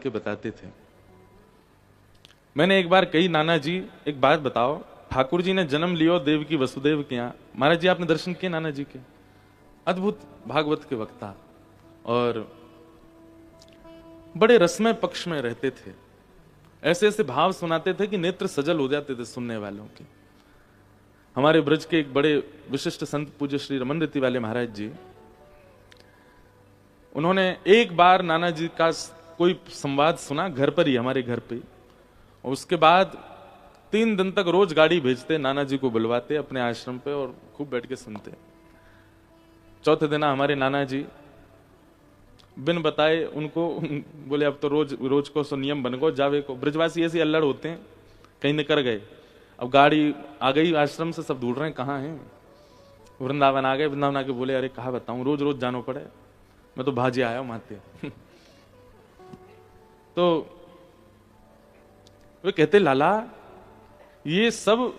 के बताते थे। मैंने एक बार कही, नाना जी एक बात बताओ, ठाकुर जी ने जन्म लियो देवकी वसुदेव के यहाँ। महाराज जी आपने दर्शन किए नाना जी के? अद्भुत भागवत के वक्ता और बड़े रसमय पक्ष में रहते थे। ऐसे ऐसे भाव सुनाते थे कि नेत्र सजल हो जाते थे सुनने वालों के। हमारे ब्रज के एक बड़े विशिष्ट संत पूज्य श्री रमन रीति वाले महाराज जी, उन्होंने एक बार नाना जी का कोई संवाद सुना घर पर ही, हमारे घर पे, और उसके बाद 3 दिन तक रोज गाड़ी भेजते, नाना जी को बुलवाते अपने आश्रम पे और खूब बैठ के सुनते। चौथे दिन हमारे नाना जी बिन बताए उनको बोले अब तो रोज को सो नियम बन गो जावे को। ब्रजवासी ऐसे अल्लड़ होते हैं, कहीं निकल गए, अब गाड़ी आ गई आश्रम से, सब ढूंढ रहे हैं कहाँ हैं। वृंदावन आ गए, वृंदावन आके बोले अरे कहा बताऊं, रोज रोज जानो पड़े, मैं तो भाजी आया हूं माते। तो वे कहते लाला ये सब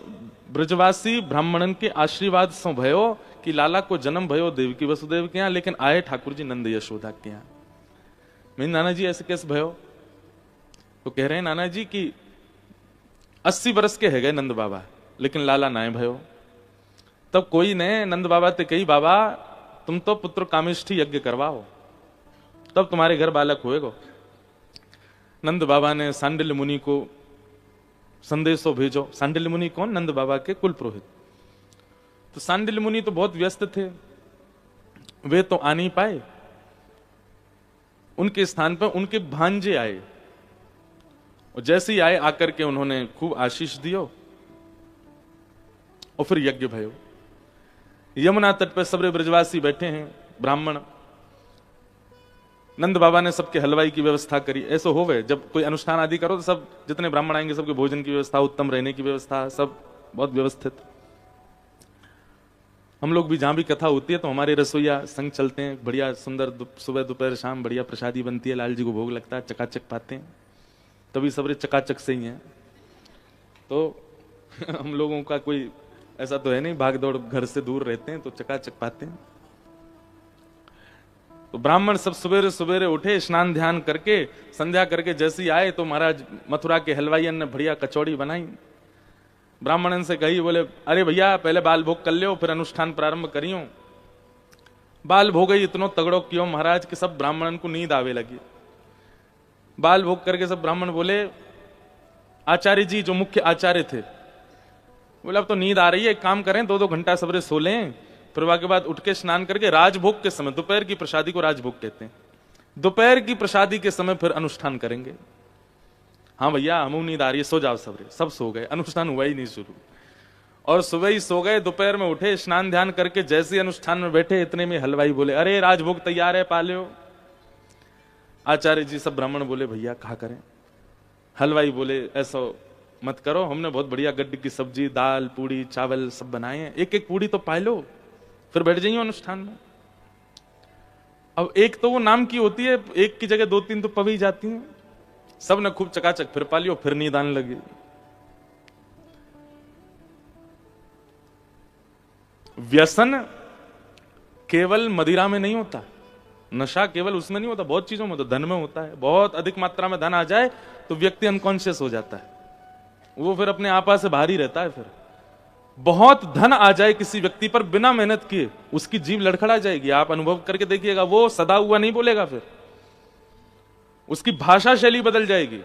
ब्रजवासी ब्राह्मणन के आशीर्वाद सो भयो कि लाला को जन्म भयो देवकी वसुदेव के यहाँ, लेकिन आए ठाकुर जी नंद यशोदा के यहाँ। मैं नाना जी ऐसे कैसे भयो? तो कह रहे हैं नाना जी कि 80 वर्ष के है गए नंद बाबा, लेकिन लाला नाय भयो। तब कोई ने नंद बाबा ते कही, बाबा तुम तो पुत्र कामेष्ठी यज्ञ करवाओ, तब तुम्हारे घर बालक होएगो। नंद बाबा ने सांडिल्य मुनि को संदेशो भेजो। सांडिल्य मुनि कौन? नंद बाबा के कुल पुरोहित। तो सांडिल्य मुनि तो बहुत व्यस्त थे, वे तो आ नहीं पाए। उनके स्थान पर उनके भांजे आए, और जैसे ही आए आकर के उन्होंने खूब आशीष दियो और फिर यज्ञ भयो। यमुना तट पर सबरे ब्रजवासी बैठे हैं ब्राह्मण। नंद बाबा ने सबके हलवाई की व्यवस्था करी। ऐसा होवे जब कोई अनुष्ठान आदि करो तो सब जितने ब्राह्मण आएंगे सबके भोजन की व्यवस्था, उत्तम रहने की व्यवस्था, सब बहुत व्यवस्थित। हम लोग भी जहां भी कथा होती है तो हमारे रसोईया संग चलते हैं, बढ़िया सुंदर सुबह दोपहर शाम बढ़िया प्रसादी बनती है, लाल जी को भोग लगता है, चकाचक पाते हैं। तभी सबरे चकाचक से ही हैं। तो हम लोगों का कोई ऐसा तो है नहीं, भाग दौड़ घर से दूर रहते हैं तो चकाचक पाते हैं। तो ब्राह्मण सब सवेरे सवेरे उठे, स्नान ध्यान करके संध्या करके जैसे ही आए तो महाराज मथुरा के हलवाइयन ने बढ़िया कचौड़ी बनाई। ब्राह्मणन से कही, बोले अरे भैया पहले बाल भोग कर लियो फिर अनुष्ठान प्रारंभ करियो। बाल भोग ही इतनो तगड़ो क्यों महाराज कि सब ब्राह्मणन को नींद आवे लगी। बाल भोग करके सब ब्राह्मण बोले, आचार्य जी जो मुख्य आचार्य थे, बोले अब तो नींद आ रही है, एक काम करें 2-2 घंटा सबरे सो लें, फिर वहां के बाद उठ के स्नान करके राजभोग के समय, दोपहर की प्रसादी को राजभोग कहते हैं, दोपहर की प्रसादी के समय फिर अनुष्ठान करेंगे। हाँ भैया हमू नींद आ रही है, सो जाओ सबरे। सब सो गए, अनुष्ठान हुआ ही नहीं शुरू। और सुबह ही सो गए, दोपहर में उठे, स्नान ध्यान करके जैसे अनुष्ठान में बैठे, इतने में हलवाई बोले अरे राजभोग तैयार है, पालियो। आचार्य जी सब ब्राह्मण बोले भैया कहा करें? हलवाई बोले ऐसा मत करो, हमने बहुत बढ़िया गड्ढे की सब्जी, दाल, पूड़ी, चावल सब बनाए हैं, एक एक पूड़ी तो पा लो, फिर बैठ जाइए अनुष्ठान में। अब एक तो वो नाम की होती है, एक की जगह 2-3 तो पवी जाती हैं। सब ने खूब चकाचक फिर पा लियो, फिर नींद आने लगी। व्यसन केवल मदिरा में नहीं होता, नशा केवल उसमें नहीं होता, बहुत चीजों में, तो धन में होता है। बहुत अधिक मात्रा में धन आ जाए तो व्यक्ति अनकॉन्शियस हो जाता है, वो फिर अपने आपा से बाहर ही रहता है। फिर बहुत धन आ जाए किसी व्यक्ति पर बिना मेहनत किए, उसकी जीभ लड़खड़ा जाएगी। आप अनुभव करके देखिएगा, वो सदा हुआ नहीं बोलेगा, फिर उसकी भाषा शैली बदल जाएगी।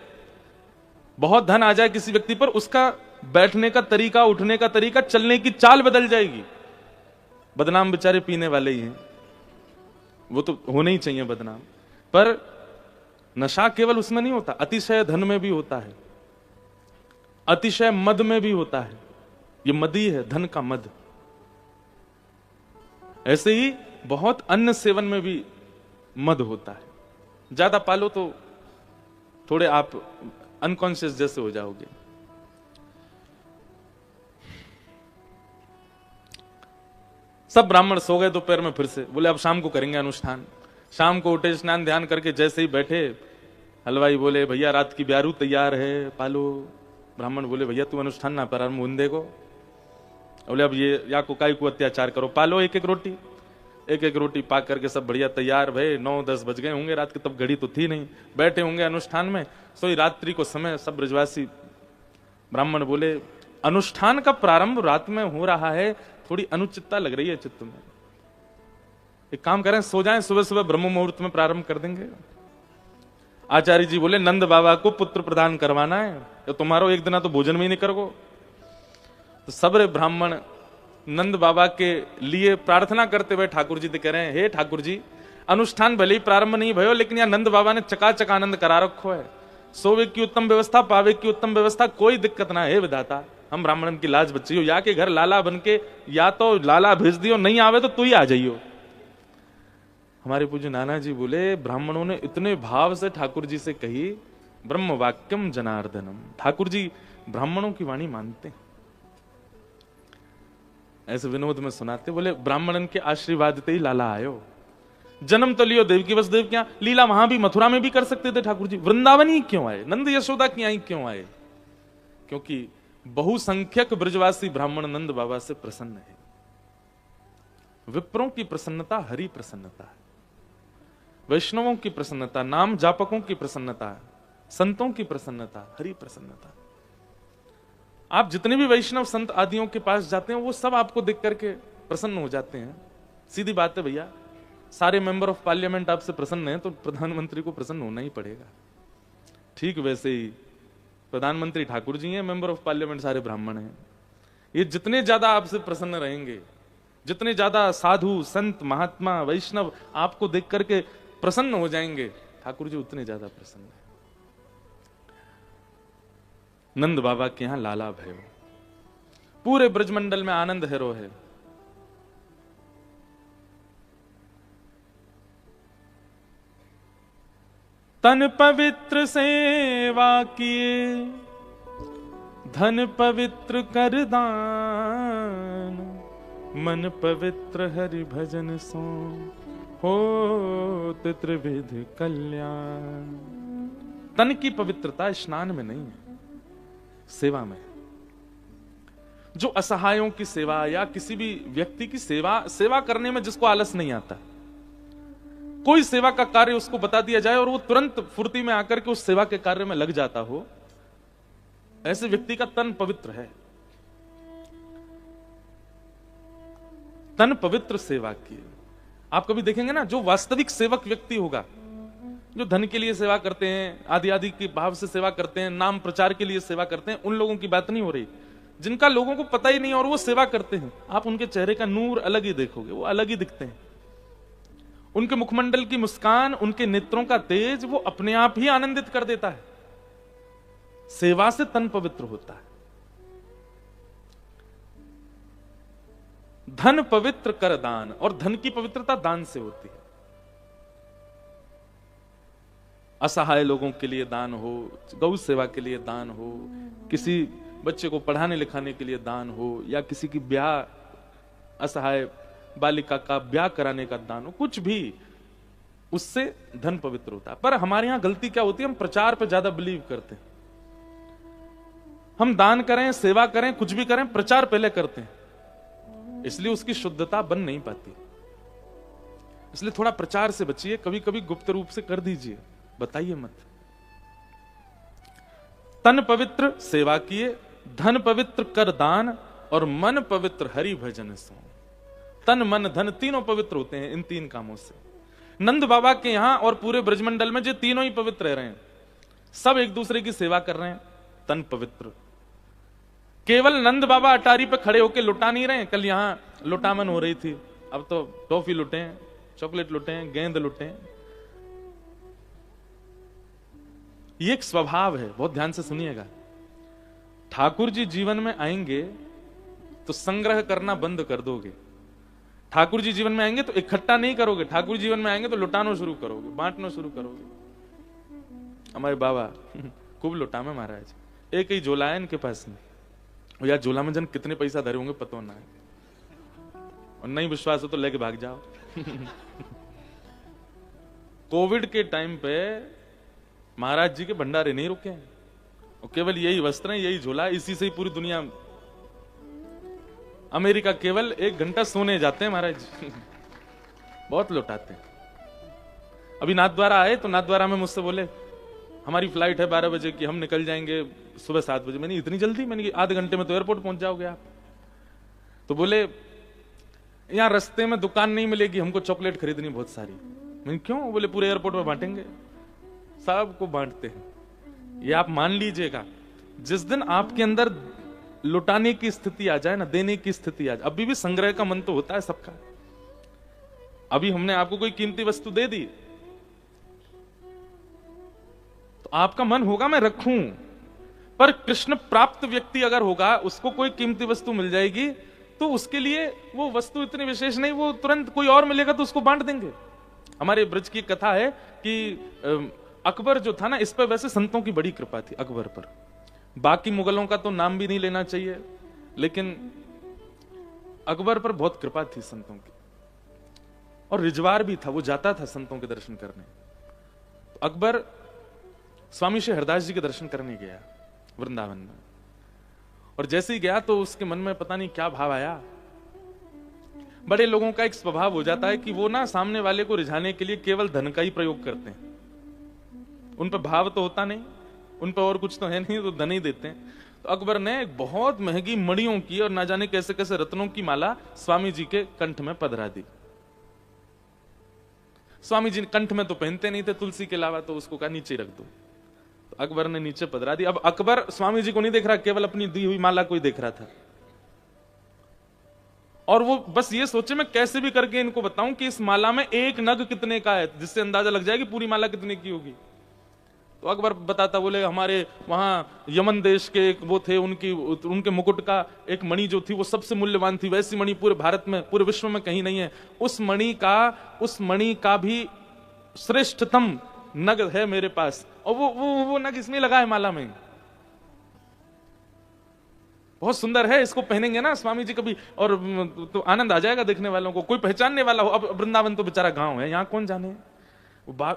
बहुत धन आ जाए किसी व्यक्ति पर, उसका बैठने का तरीका, उठने का तरीका, चलने की चाल बदल जाएगी। बदनाम बेचारे पीने वाले ही हैं, वो तो होने ही चाहिए बदनाम। पर नशा केवल उसमें नहीं होता, अतिशय धन में भी होता है, अतिशय मद में भी होता है। ये मद ही है, धन का मद। ऐसे ही बहुत अन्न सेवन में भी मद होता है। ज्यादा पालो तो थोड़े आप अनकॉन्शियस जैसे हो जाओगे। सब ब्राह्मण सो गए दोपहर में, फिर से बोले अब शाम को करेंगे अनुष्ठान। शाम को उठे, स्नान ध्यान करके जैसे ही बैठे, हलवाई बोले भैया रात की ब्यारू तैयार है, पालो। ब्राह्मण बोले भैया तू अनुष्ठान ना प्रारंभ होने को। बोले अब ये या को काय को अत्याचार करो, पालो एक एक रोटी। एक एक रोटी पाक करके सब बढ़िया तैयार भय, 9-10 बज गए होंगे रात के, तब घड़ी तो थी नहीं, बैठे होंगे अनुष्ठान में। सोई रात्रि को समय, सब ब्रजवासी ब्राह्मण बोले अनुष्ठान का प्रारंभ रात में हो रहा है, थोड़ी अनुचितता लग रही है चित्त में, एक काम करें सो जाएं, सुबह सुबह ब्रह्म मुहूर्त में प्रारंभ कर देंगे। आचार्य जी बोले नंद बाबा को पुत्र प्रदान करवाना है, तो तुम्हारो एक दिन तो भोजन में ही नहीं करोगे। तो सबरे ब्राह्मण नंद बाबा के लिए प्रार्थना करते हुए ठाकुर जी से कह रहे हैं, हे ठाकुर जी, अनुष्ठान भले ही प्रारंभ नहीं भयो, लेकिन यहाँ नंद बाबा ने चकाचक आनंद करा रखो है, सोवे की उत्तम व्यवस्था, पावे की उत्तम व्यवस्था, कोई दिक्कत ना है विधाता। हम ब्राह्मण की लाज बच्ची हो, या के घर लाला बन के या तो लाला भेज दियो, नहीं आवे तो तू ही आ जाइयो। हमारे पूज्य नाना जी बोले ब्राह्मणों ने इतने भाव से ठाकुर जी से कही, ब्रह्म वाक्यम जनार्दनम, ठाकुर जी ब्राह्मणों की वाणी मानते हैं। ऐसे विनोद में सुनाते, बोले ब्राह्मणन के आशीर्वाद ते ही लाला आयो, जन्म तो लियो देव की वसुदेव क्या, लीला वहां भी मथुरा में भी कर सकते थे ठाकुर जी, वृंदावन ही क्यों आए, नंद यशोदा की आई क्यों आए? क्योंकि बहुसंख्यक ब्रजवासी ब्राह्मण नंद बाबा से प्रसन्न है। विप्रों की प्रसन्नता हरि प्रसन्नता है, वैष्णवों की प्रसन्नता, नाम जापकों की प्रसन्नता, संतों की प्रसन्नता हरि प्रसन्नता। आप जितने भी वैष्णव संत आदियों के पास जाते हैं, वो सब आपको देख करके प्रसन्न हो जाते हैं। सीधी बात है भैया, सारे मेंबर ऑफ पार्लियामेंट आपसे प्रसन्न हैं तो प्रधानमंत्री को प्रसन्न होना ही पड़ेगा। ठीक वैसे ही प्रधानमंत्री ठाकुर जी हैं, मेंबर ऑफ पार्लियामेंट सारे ब्राह्मण हैं। ये जितने ज्यादा आपसे प्रसन्न रहेंगे, जितने ज्यादा साधु संत महात्मा वैष्णव आपको देख करके प्रसन्न हो जाएंगे, ठाकुर जी उतने ज्यादा प्रसन्न है। नंद बाबा के यहां लाला भयो, पूरे ब्रजमंडल में आनंद हैरो है। तन पवित्र सेवा किए, धन पवित्र कर दान, मन पवित्र हरि भजन सो, हो त्रिविध कल्याण। तन की पवित्रता स्नान में नहीं है, सेवा में। जो असहायों की सेवा या किसी भी व्यक्ति की सेवा करने में जिसको आलस नहीं आता, कोई सेवा का कार्य उसको बता दिया जाए और वो तुरंत फुर्ती में आकर के उस सेवा के कार्य में लग जाता हो, ऐसे व्यक्ति का तन पवित्र है। तन पवित्र सेवा की आप कभी देखेंगे ना, जो वास्तविक सेवक व्यक्ति होगा, जो धन के लिए सेवा करते हैं, आदि आदि के भाव से सेवा करते हैं, नाम प्रचार के लिए सेवा करते हैं, उन लोगों की बात नहीं हो रही। जिनका लोगों को पता ही नहीं और वो सेवा करते हैं, आप उनके चेहरे का नूर अलग ही देखोगे, वो अलग ही दिखते हैं। उनके मुखमंडल की मुस्कान, उनके नेत्रों का तेज, वो अपने आप ही आनंदित कर देता है। सेवा से तन पवित्र होता है। धन पवित्र कर दान, और धन की पवित्रता दान से होती है। असहाय लोगों के लिए दान हो, गौ सेवा के लिए दान हो, किसी बच्चे को पढ़ाने लिखाने के लिए दान हो, या किसी की ब्याह, असहाय बालिका का ब्याह कराने का दान हो, कुछ भी, उससे धन पवित्र होता है। पर हमारे यहां गलती क्या होती है, हम प्रचार पे ज्यादा बिलीव करते हैं। हम दान करें, सेवा करें, कुछ भी करें, प्रचार पहले करते हैं, इसलिए उसकी शुद्धता बन नहीं पाती। इसलिए थोड़ा प्रचार से बचिए, कभी कभी गुप्त रूप से कर दीजिए, बताइए मत। तन पवित्र सेवा किए, धन पवित्र कर दान, और मन पवित्र हरि भजन सो। तन मन धन तीनों पवित्र होते हैं इन तीन कामों से। नंद बाबा के यहां और पूरे ब्रजमंडल में जो तीनों ही पवित्र रह रहे हैं, सब एक दूसरे की सेवा कर रहे हैं, तन पवित्र। केवल नंद बाबा अटारी पे खड़े होकर लुटा नहीं रहे। कल यहां लुटामन हो रही थी, अब तो टॉफी लुटे हैं, चॉकलेट लुटे हैं, गेंद लुटे हैं। ये एक स्वभाव है, बहुत ध्यान से सुनिएगा। ठाकुर जी जीवन में आएंगे तो संग्रह करना बंद कर दोगे। ठाकुर जी जीवन में आएंगे तो इकट्ठा नहीं करोगे। ठाकुर जीवन में आएंगे तो लुटाना शुरू करोगे, बांटना शुरू करोगे। हमारे बाबा खूब लुटा में महाराज, एक ही झोला है इनके पास में, या झोला में जन कितने पैसा धरे होंगे पता ना है, और नहीं विश्वास हो तो लेके भाग जाओ। कोविड के टाइम पे महाराज जी के भंडारे नहीं रुके हैं, और केवल यही वस्त्र है, यही झोला, इसी से ही पूरी दुनिया। अमेरिका केवल 1 घंटा सोने जाते हैं महाराज। बहुत लौटाते हैं। अभी नाथद्वारा आए तो नाथद्वारा में मुझसे बोले हमारी फ्लाइट है 12 बजे की, हम निकल जाएंगे सुबह 7 बजे। मैंने इतनी जल्दी? मैंने कहा आधे घंटे में तो एयरपोर्ट पहुंच जाओगे आप। तो बोले यहां रास्ते में दुकान नहीं मिलेगी, हमको चॉकलेट खरीदनी बहुत सारी। मैंने क्यों? बोले पूरे एयरपोर्ट में बांटेंगे। सबको बांटते हैं। ये आप मान लीजिएगा, जिस दिन आपके अंदर लुटाने की स्थिति आ जाए ना, देने की स्थिति आ जाए, अभी भी संग्रह का मन तो होता है सबका। अभी हमने आपको कोई कीमती वस्तु दे दी तो आपका मन होगा मैं रखूं, पर कृष्ण प्राप्त व्यक्ति अगर होगा, उसको कोई कीमती वस्तु मिल जाएगी तो उसके लिए वो वस्तु इतनी विशेष नहीं, वो तुरंत कोई और मिलेगा तो उसको बांट देंगे। हमारे ब्रज की कथा है कि अकबर जो था ना, इस पर वैसे संतों की बड़ी कृपा थी अकबर पर। बाकी मुगलों का तो नाम भी नहीं लेना चाहिए, लेकिन अकबर पर बहुत कृपा थी संतों की। और रिजवार भी था, वो जाता था संतों के दर्शन करने। तो अकबर स्वामी श्री हरदास जी के दर्शन करने गया वृंदावन में, और जैसे ही गया तो उसके मन में पता नहीं क्या भाव आया। बड़े लोगों का एक स्वभाव हो जाता है कि वो ना सामने वाले को रिझाने के लिए केवल धन का ही प्रयोग करते हैं। उन पर भाव तो होता नहीं, उन पर और कुछ तो है नहीं, तो धन ही देते हैं। तो अकबर ने एक बहुत महंगी मणियों की और ना जाने कैसे कैसे रत्नों की माला स्वामी जी के कंठ में पधरा दी। स्वामी जी कंठ में तो पहनते नहीं थे तुलसी के अलावा, तो उसको कहा नीचे रख दो। तो अकबर ने नीचे पधरा दी। अब अकबर स्वामी जी को नहीं देख रहा, केवल अपनी दी हुई माला को ही देख रहा था। और वो बस ये सोचे मैं कैसे भी करके इनको बताऊं कि इस माला में एक नग कितने का है, जिससे अंदाजा लग जाए कि पूरी माला कितने की होगी। तो अकबर बताता, बोले हमारे वहां यमन देश के एक वो थे, उनके मुकुट का एक मणि जो थी वो सबसे मूल्यवान थी, वैसी मणि पूरे भारत में, पूरे विश्व में कहीं नहीं है। उस मणि का भी श्रेष्ठतम नग है मेरे पास, और वो नग इसमें लगा है माला में। बहुत सुंदर है, इसको पहनेंगे ना स्वामी जी कभी, और तो आनंद आ जाएगा देखने वालों को, कोई पहचानने वाला हो। अब वृंदावन तो बेचारा गांव है, यहां कौन जाने।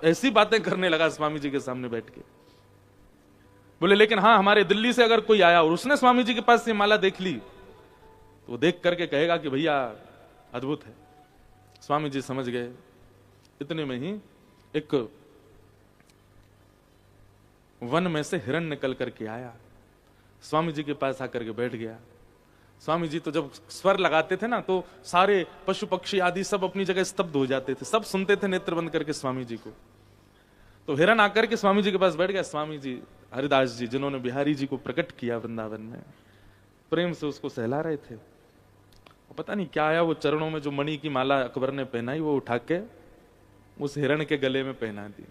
ऐसी बातें करने लगा स्वामी जी के सामने बैठ के। बोले लेकिन हाँ, हमारे दिल्ली से अगर कोई आया और उसने स्वामी जी के पास ये माला देख ली तो देख करके कहेगा कि भैया अद्भुत है। स्वामी जी समझ गए। इतने में ही एक वन में से हिरण निकल करके आया, स्वामी जी के पास आकर के बैठ गया। स्वामी जी तो जब स्वर लगाते थे ना, तो सारे पशु पक्षी आदि सब अपनी जगह स्तब्ध हो जाते थे, सब सुनते थे नेत्र बंद करके स्वामी जी को। तो हिरण आकर के स्वामी जी के पास बैठ गया। स्वामी जी हरिदास जी, जिन्होंने बिहारी जी को प्रकट किया वृंदावन में, प्रेम से उसको सहला रहे थे। पता नहीं क्या आया, वो चरणों में जो मणि की माला अकबर ने पहनाई, वो उठा के उस हिरण के गले में पहना दी।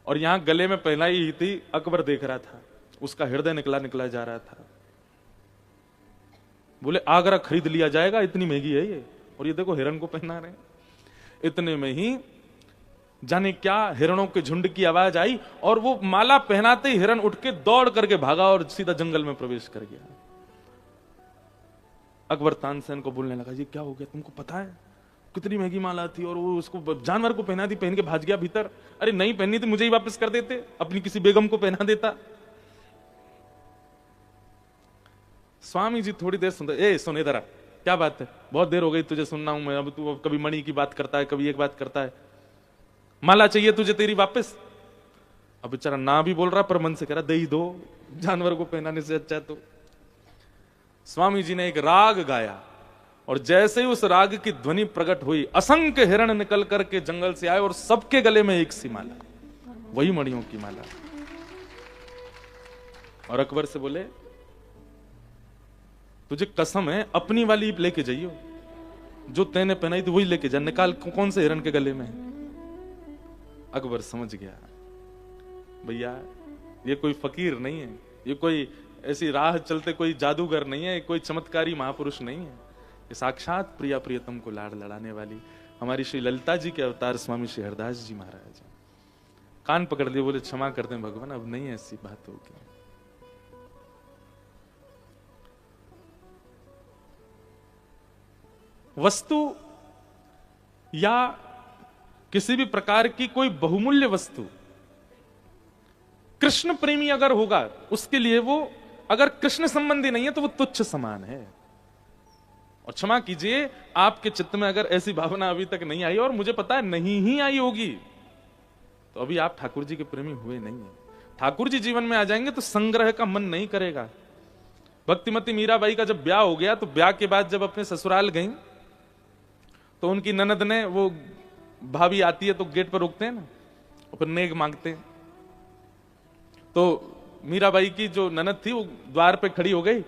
और यहां गले में पहनाई ही थी, अकबर देख रहा था, उसका हृदय निकला निकला जा रहा था। बोले आगरा खरीद लिया जाएगा, इतनी महंगी है ये, और ये देखो हिरण को पहना रहे। इतने में ही जाने क्या हिरणों के झुंड की आवाज आई, और वो माला पहनाते ही हिरण उठ के दौड़ करके भागा और सीधा जंगल में प्रवेश कर गया। अकबर तानसेन को बोलने लगा, ये क्या हो गया, तुमको पता है कितनी महंगी माला थी, और वो उसको जानवर को पहना दी, पहन के भाग गया भीतर। अरे नहीं पहननी थी, मुझे ही वापस कर देते, अपनी किसी बेगम को पहना देता। स्वामी जी थोड़ी देर सुनते, ए सुन इधर आ, क्या बात है, बहुत देर हो गई तुझे सुनना हूं मैं, अब तू कभी मणि की बात करता है, कभी एक बात करता है, माला चाहिए तुझे तेरी वापस। अब बेचारा ना भी बोल रहा, पर मन से कह रहा दे ही दो, जानवर को पहनाने से अच्छा। तो स्वामी जी ने एक राग गाया, और जैसे ही उस राग की ध्वनि प्रकट हुई, असंख्य हिरण निकल करके जंगल से आए, और सबके गले में एक सी माला, वही मणियों की माला। और अकबर से बोले तुझे कसम है, अपनी वाली लेके जाइयो, जो तैने पहनाई थी वही लेके जा, निकाल कौन से हिरण के गले में। अकबर समझ गया, भैया ये कोई फकीर नहीं है, ये कोई ऐसी राह चलते कोई जादूगर नहीं है, कोई चमत्कारी महापुरुष नहीं है, ये साक्षात प्रिया प्रियतम को लाड़ लड़ाने वाली हमारी श्री ललिता जी के अवतार स्वामी श्री हरदास जी महाराज। कान पकड़ लिए, बोले क्षमा कर दें भगवान, अब नहीं ऐसी बात होगी। वस्तु या किसी भी प्रकार की कोई बहुमूल्य वस्तु, कृष्ण प्रेमी अगर होगा, उसके लिए वो अगर कृष्ण संबंधी नहीं है तो वो तुच्छ समान है। और क्षमा कीजिए, आपके चित्त में अगर ऐसी भावना अभी तक नहीं आई, और मुझे पता है नहीं ही आई होगी, तो अभी आप ठाकुर जी के प्रेमी हुए नहीं है। ठाकुर जी जीवन में आ जाएंगे तो संग्रह का मन नहीं करेगा। भक्तिमती मीराबाई का जब ब्याह हो गया, तो ब्याह के बाद जब अपने ससुराल गई, तो उनकी ननद ने, वो भाभी आती है तो गेट पर रोकते हैं ना, और फिर नेग मांगते हैं। तो मीराबाई की जो ननद थी वो द्वार पे खड़ी हो गई,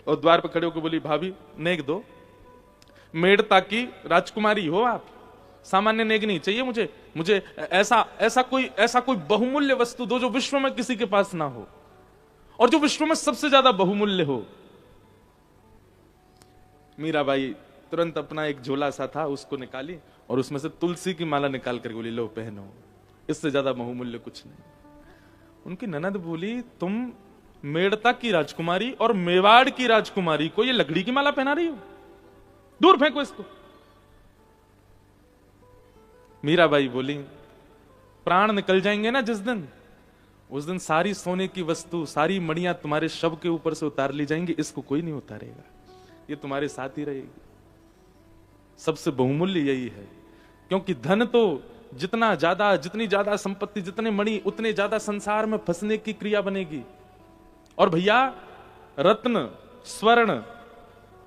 और द्वार पे खड़े होकर बोली, भाभी नेग दो, मेड़ता की राजकुमारी हो आप, सामान्य नेग नहीं चाहिए मुझे, मुझे ऐसा कोई बहुमूल्य वस्तु दो जो विश्व में किसी के पास ना हो, और जो विश्व में सबसे ज्यादा बहुमूल्य हो। मीराबाई तुरंत अपना एक झोला सा था उसको निकाली, और उसमें से तुलसी की माला निकाल कर बोली, लो पहनो, इससे ज्यादा बहुमूल्य कुछ नहीं। उनकी ननद बोली, तुम मेड़ता की राजकुमारी और मेवाड़ की राजकुमारी को ये लकड़ी की माला पहना रही हो, दूर फेंको इसको। मीराबाई बोली, प्राण निकल जाएंगे ना जिस दिन, उस दिन सारी सोने की वस्तु, सारी मणियां तुम्हारे शव के ऊपर से उतार ली जाएंगी, इसको कोई नहीं उतारेगा, ये तुम्हारे साथ ही रहेगी। सबसे बहुमूल्य यही है, क्योंकि धन तो जितनी ज्यादा संपत्ति, जितने मणि, उतने ज्यादा संसार में फंसने की क्रिया बनेगी। और भैया, रत्न, स्वर्ण,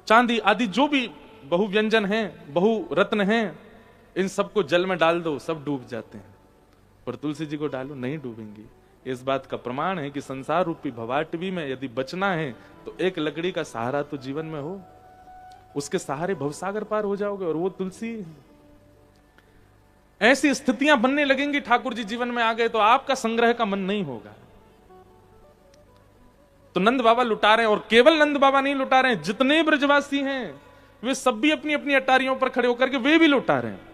चांदी आदि जो भी बहुव्यंजन हैं, बहु रत्न हैं, इन सबको जल में डाल दो, सब डूब जाते हैं, पर तुलसी जी को डालो, नहीं डूबेंगी। इस बात का प्रमाण है कि संसार रूपी भवाटवी में यदि बचना है तो एक लकड़ी का सहारा तो जीवन में हो, उसके सहारे भवसागर पार हो जाओगे, और वो तुलसी। ऐसी स्थितियां बनने लगेंगी, ठाकुर जी जीवन में आ गए तो आपका संग्रह का मन नहीं होगा। तो नंद बाबा लुटा रहे हैं, और केवल नंद बाबा नहीं लुटा रहे हैं, जितने ब्रजवासी हैं वे सब भी अपनी अपनी अटारियों पर खड़े होकर के वे भी लुटा रहे हैं।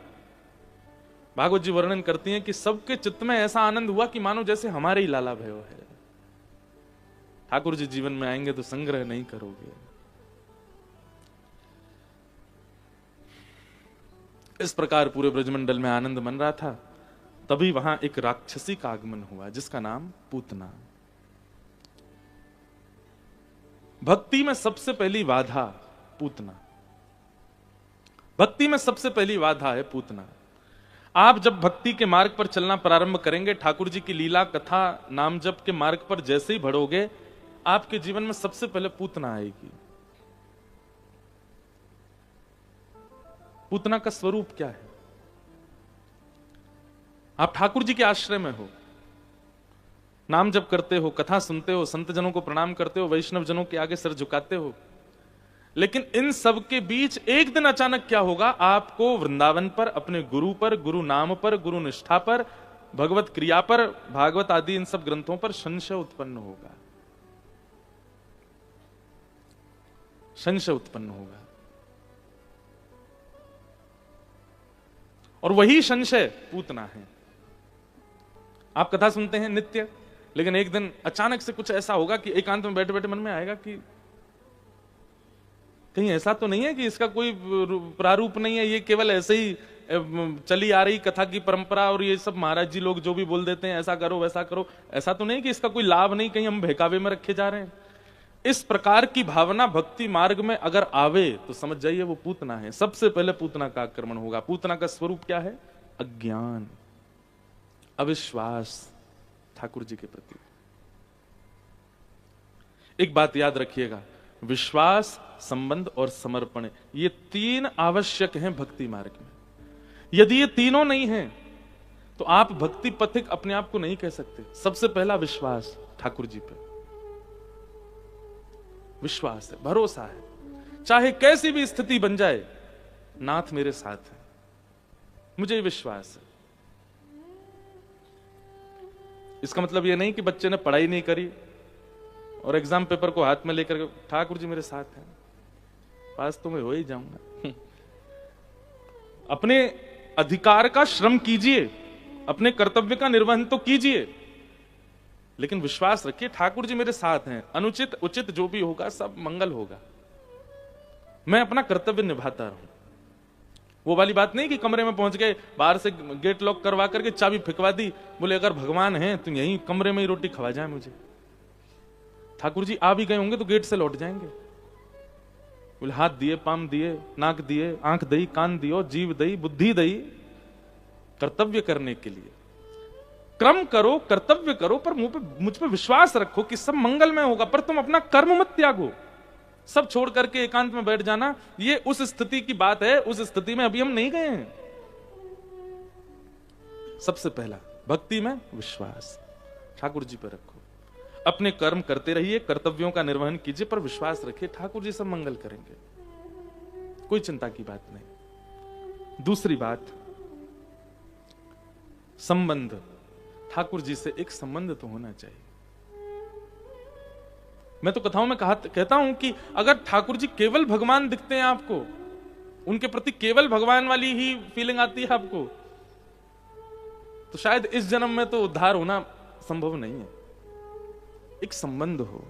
भागवत जी वर्णन करती हैं कि सबके चित्त में ऐसा आनंद हुआ कि मानो जैसे हमारे ही लाला भयो है। ठाकुर जी जीवन में आएंगे तो संग्रह नहीं करोगे। इस प्रकार पूरे ब्रजमंडल में आनंद मन रहा था, तभी वहां एक राक्षसी का आगमन हुआ जिसका नाम पूतना। भक्ति में सबसे पहली बाधा पूतना, भक्ति में सबसे पहली बाधा है पूतना। आप जब भक्ति के मार्ग पर चलना प्रारंभ करेंगे, ठाकुर जी की लीला कथा नाम जप के मार्ग पर जैसे ही बढ़ोगे, आपके जीवन में सबसे पहले पूतना आएगी। पूतना का स्वरूप क्या है? आप ठाकुर जी के आश्रय में हो, नाम जप करते हो, कथा सुनते हो, संत जनों को प्रणाम करते हो, वैष्णव जनों के आगे सिर झुकाते हो, लेकिन इन सब के बीच एक दिन अचानक क्या होगा? आपको वृंदावन पर, अपने गुरु पर, गुरु नाम पर, गुरु निष्ठा पर, भगवत क्रिया पर, भागवत आदि इन सब ग्रंथों पर संशय उत्पन्न होगा, संशय उत्पन्न होगा। और वही संशय पूतना है। आप कथा सुनते हैं नित्य, लेकिन एक दिन अचानक से कुछ ऐसा होगा कि एकांत में बैठे बैठे मन में आएगा कि कहीं ऐसा तो नहीं है कि इसका कोई प्रारूप नहीं है, ये केवल ऐसे ही चली आ रही कथा की परंपरा, और ये सब महाराज जी लोग जो भी बोल देते हैं ऐसा करो वैसा करो, ऐसा तो नहीं कि इसका कोई लाभ नहीं, कहीं हम बहकावे में रखे जा रहे हैं। इस प्रकार की भावना भक्ति मार्ग में अगर आवे तो समझ जाइए वो पूतना है। सबसे पहले पूतना का आक्रमण होगा। पूतना का स्वरूप क्या है? अज्ञान, अविश्वास ठाकुर जी के प्रति। एक बात याद रखिएगा, विश्वास, संबंध और समर्पण, ये तीन आवश्यक हैं भक्ति मार्ग में। यदि ये तीनों नहीं हैं तो आप भक्ति पथिक अपने आप को नहीं कह सकते। सबसे पहला विश्वास ठाकुर जी पे, विश्वास है, भरोसा है, चाहे कैसी भी स्थिति बन जाए नाथ मेरे साथ है, मुझे विश्वास है। इसका मतलब यह नहीं कि बच्चे ने पढ़ाई नहीं करी और एग्जाम पेपर को हाथ में लेकर ठाकुर जी मेरे साथ हैं, पास तो मैं हो ही जाऊंगा। अपने अधिकार का श्रम कीजिए, अपने कर्तव्य का निर्वहन तो कीजिए, लेकिन विश्वास रखिए ठाकुर जी मेरे साथ हैं। अनुचित उचित जो भी होगा सब मंगल होगा, मैं अपना कर्तव्य निभाता रहूं। वो वाली बात नहीं कि कमरे में पहुंच गए, बाहर से गेट लॉक करवा करके चाबी फिकवा दी, बोले अगर भगवान है तो यहीं कमरे में ही रोटी खवा जाए मुझे। ठाकुर जी आ भी गए होंगे तो गेट से लौट जाएंगे। बोले हाथ दिए, पाम दिए, नाक दिए, आंख दई, कान दियो, जीव दई, बुद्धि दई, कर्तव्य करने के लिए। कर्म करो, कर्तव्य करो, पर मुझ पे विश्वास रखो कि सब मंगलमय होगा, पर तुम अपना कर्म मत त्यागो। सब छोड़ करके एकांत में बैठ जाना, ये उस स्थिति की बात है, उस स्थिति में अभी हम नहीं गए हैं। सबसे पहला भक्ति में विश्वास ठाकुर जी पर रखो, अपने कर्म करते रहिए, कर्तव्यों का निर्वहन कीजिए, पर विश्वास रखिए ठाकुर जी सब मंगल करेंगे, कोई चिंता की बात नहीं। दूसरी बात, संबंध। ठाकुर जी से एक संबंध तो होना चाहिए। मैं तो कथाओं में कहता हूं कि अगर ठाकुर जी केवल भगवान दिखते हैं आपको, उनके प्रति केवल भगवान वाली ही फीलिंग आती है आपको, तो शायद इस जन्म में तो उद्धार होना संभव नहीं है। एक संबंध हो,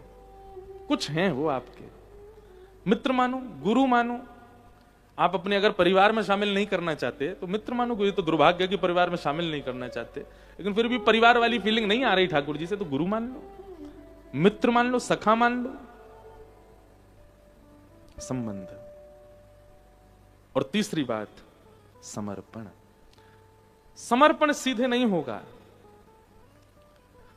कुछ हैं वो आपके, मित्र मानो, गुरु मानो। आप अपने अगर परिवार में शामिल नहीं करना चाहते तो मित्र मानो, ये तो दुर्भाग्य कि परिवार में शामिल नहीं करना चाहते, लेकिन फिर भी परिवार वाली फीलिंग नहीं आ रही ठाकुर जी से, तो गुरु मान लो, मित्र मान लो, सखा मान लो, संबंध। और तीसरी बात, समर्पण। समर्पण सीधे नहीं होगा,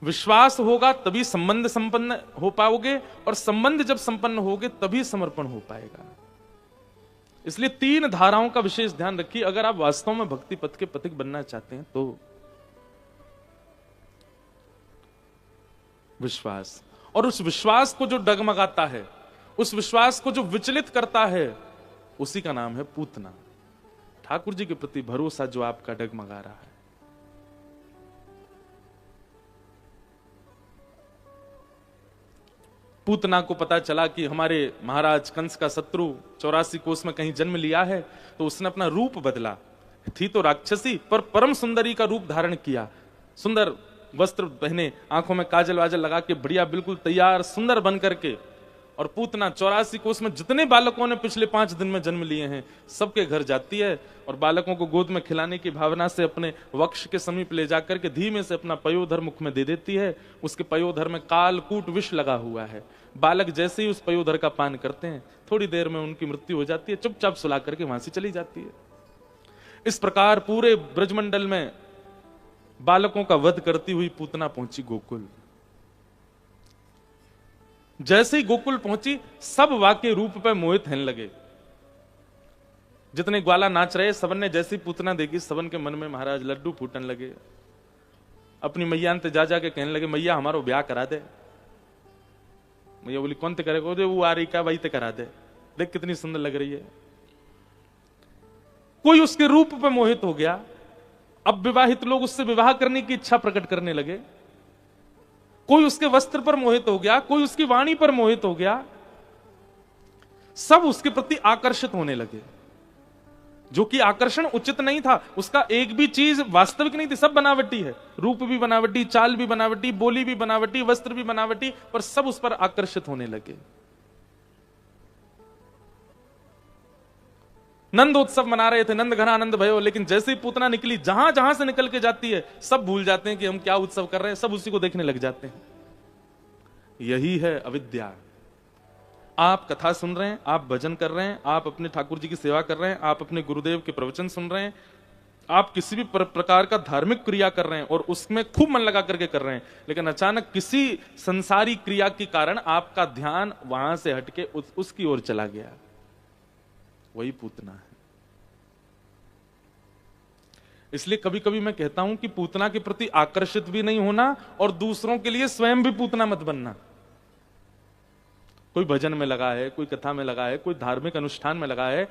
विश्वास होगा तभी संबंध संपन्न हो पाओगे, और संबंध जब संपन्न होगे तभी समर्पण हो पाएगा। इसलिए 3 धाराओं का विशेष ध्यान रखिए अगर आप वास्तव में भक्ति पथ के पथिक बनना चाहते हैं तो। विश्वास, और उस विश्वास को जो डगमगाता है, उस विश्वास को जो विचलित करता है, उसी का नाम है पूतना। ठाकुर जी के प्रति भरोसा जो आपका डगमगा रहा है। पूतना को पता चला कि हमारे महाराज कंस का शत्रु 84 कोस में कहीं जन्म लिया है, तो उसने अपना रूप बदला। थी तो राक्षसी, पर परम सुंदरी का रूप धारण किया, सुंदर वस्त्र पहने, आंखों में काजल वाजल लगा के बढ़िया बिल्कुल तैयार सुंदर बन करके। और पूतना 84 कोस में जितने बालकों ने पिछले 5 दिन में जन्म लिए हैं, सबके घर जाती है और बालकों को गोद में खिलाने की भावना से अपने वक्ष के समीप ले जाकर के धीमे से अपना पयोधर मुख में दे देती है। उसके पयोधर में कालकूट विष लगा हुआ है। बालक जैसे ही उस पयोधर का पान करते हैं, थोड़ी देर में उनकी मृत्यु हो जाती है, चुपचाप सुला करके वहां से चली जाती है। इस प्रकार पूरे ब्रजमंडल में बालकों का वध करती हुई पूतना पहुंची गोकुल। जैसे ही गोकुल पहुंची, सब वाके रूप पे मोहित होने लगे। जितने ग्वाला नाच रहे, सबन ने जैसी पूतना देखी, सबन के मन में महाराज लड्डू फूटने लगे। अपनी मैया ने जा जाके कहने लगे, मैया हमारो ब्याह करा दे। मैया बोली, कौन ते करेगा? वो आ रही का, वही ते करा दे, देख कितनी सुंदर लग रही है। कोई उसके रूप पे मोहित हो गया। अब विवाहित लोग उससे विवाह करने की इच्छा प्रकट करने लगे। कोई उसके वस्त्र पर मोहित हो गया, कोई उसकी वाणी पर मोहित हो गया। सब उसके प्रति आकर्षित होने लगे, जो कि आकर्षण उचित नहीं था। उसका एक भी चीज वास्तविक नहीं थी, सब बनावटी है। रूप भी बनावटी, चाल भी बनावटी, बोली भी बनावटी, वस्त्र भी बनावटी, पर सब उस पर आकर्षित होने लगे। नंदोत्सव मना रहे थे, नंद घना आनंद भयो, लेकिन जैसे ही पूतना निकली, जहां जहां से निकल के जाती है, सब भूल जाते हैं कि हम क्या उत्सव कर रहे हैं, सब उसी को देखने लग जाते हैं। यही है अविद्या। आप कथा सुन रहे हैं, आप भजन कर रहे हैं, आप अपने ठाकुर जी की सेवा कर रहे हैं, आप अपने गुरुदेव के प्रवचन सुन रहे हैं, आप किसी भी प्रकार का धार्मिक क्रिया कर रहे हैं और उसमें खूब मन लगा करके कर रहे हैं, लेकिन अचानक किसी संसारी क्रिया के कारण आपका ध्यान वहां से हटके उसकी ओर चला गया। वही पूतना है। इसलिए कभी कभी मैं कहता हूं कि पूतना के प्रति आकर्षित भी नहीं होना और दूसरों के लिए स्वयं भी पूतना मत बनना। कोई भजन में लगा है, कोई कथा में लगा है, कोई धार्मिक अनुष्ठान में लगा है,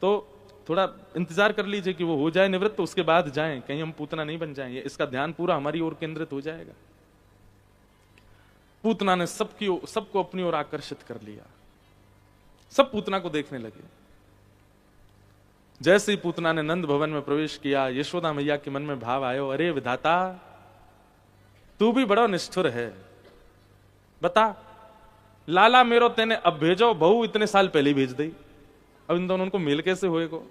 तो थोड़ा इंतजार कर लीजिए कि वो हो जाए निवृत्त, तो उसके बाद जाएं, कहीं हम पूतना नहीं बन जाएंगे। इसका ध्यान पूरा हमारी ओर केंद्रित हो जाएगा। पूतना ने सबको अपनी ओर आकर्षित कर लिया। सब पूतना को देखने लगे। जैसे ही पूतना ने नंद भवन में प्रवेश किया, यशोदा मैया के मन में भाव आयो, अरे विधाता, तू भी बड़ा निष्ठुर है। बता, लाला मेरो तेने अब भेजो, बहू इतने साल पहले भेज दी, अब इन दोनों को मेल कैसे होएगो?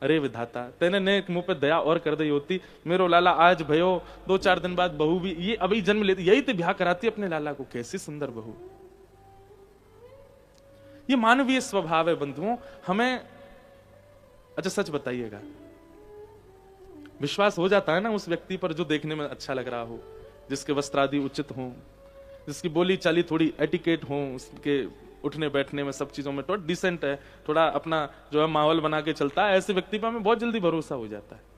अरे विधाता, तेने ने मुंह पे दया और कर दी होती, मेरो लाला आज भयो, 2-4 दिन बाद बहू भी ये अभी जन्म लेती, यही तो ब्याह कराती अपने लाला को। कैसी सुंदर बहू। ये मानवीय स्वभाव है बंधुओं। हमें अच्छा सच बताइएगा, विश्वास हो जाता है ना उस व्यक्ति पर जो देखने में अच्छा लग रहा हो, जिसके वस्त्र आदि उचित हो, जिसकी बोली चाली थोड़ी एटिकेट हो, उसके उठने बैठने में सब चीजों में थोड़ा डिसेंट है, थोड़ा अपना जो है माहौल बना के चलता है, ऐसे व्यक्ति पर हमें बहुत जल्दी भरोसा हो जाता है।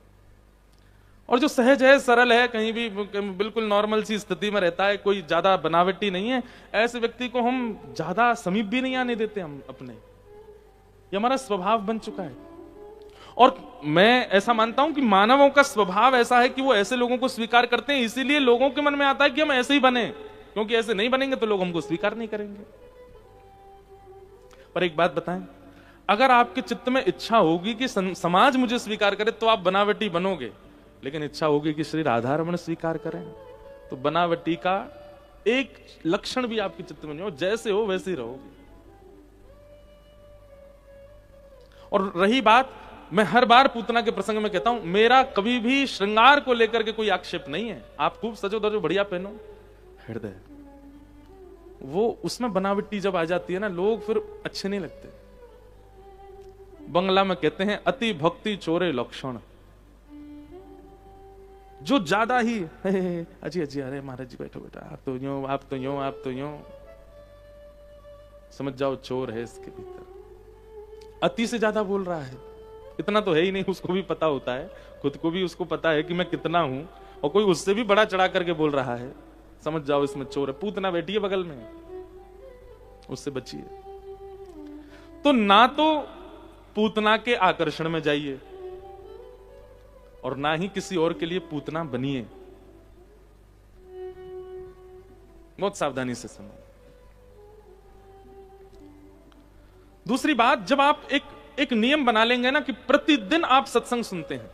और जो सहज है, सरल है, कहीं भी बिल्कुल नॉर्मल सी स्थिति में रहता है, कोई ज्यादा बनावटी नहीं है, ऐसे व्यक्ति को हम ज्यादा समीप भी नहीं आने देते हम अपने। ये हमारा स्वभाव बन चुका है। और मैं ऐसा मानता हूं कि मानवों का स्वभाव ऐसा है कि वो ऐसे लोगों को स्वीकार करते हैं, इसीलिए लोगों के मन में आता है कि हम ऐसे ही बने, क्योंकि ऐसे नहीं बनेंगे तो लोग हमको स्वीकार नहीं करेंगे। पर एक बात बताएं, अगर आपके चित्त में इच्छा होगी कि समाज मुझे स्वीकार करे तो आप बनावटी बनोगे, लेकिन इच्छा होगी कि श्री राधा रमण स्वीकार करें तो बनावटी का एक लक्षण भी आपके चित्त में नहीं हो, जैसे हो वैसे ही रहोगे। और रही बात, मैं हर बार पूतना के प्रसंग में कहता हूं, मेरा कभी भी श्रृंगार को लेकर के कोई आक्षेप नहीं है। आप खूब सजो धजो बढ़िया पहनो, हृदय वो उसमें बनावटी जब आ जाती है ना, लोग फिर अच्छे नहीं लगते। बंगला में कहते हैं अति भक्ति चोरे लक्षण। जो ज्यादा ही अजी अजी, अरे महाराज जी बैठो बेटा, आप तो यूं, आप तो यूं, आप तो यूं, समझ जाओ चोर है इसके भीतर। अति से ज्यादा बोल रहा है, इतना तो है ही नहीं, उसको भी पता होता है, खुद को भी उसको पता है कि मैं कितना हूं, और कोई उससे भी बड़ा चढ़ा करके बोल रहा है, समझ जाओ इसमें चोर है। पूतना बैठी है बगल में, उससे बचिए। तो ना तो पूतना के आकर्षण में जाइए और ना ही किसी और के लिए पूतना बनिए। बहुत सावधानी से सुनो। दूसरी बात, जब आप एक नियम बना लेंगे ना कि प्रतिदिन आप सत्संग सुनते हैं,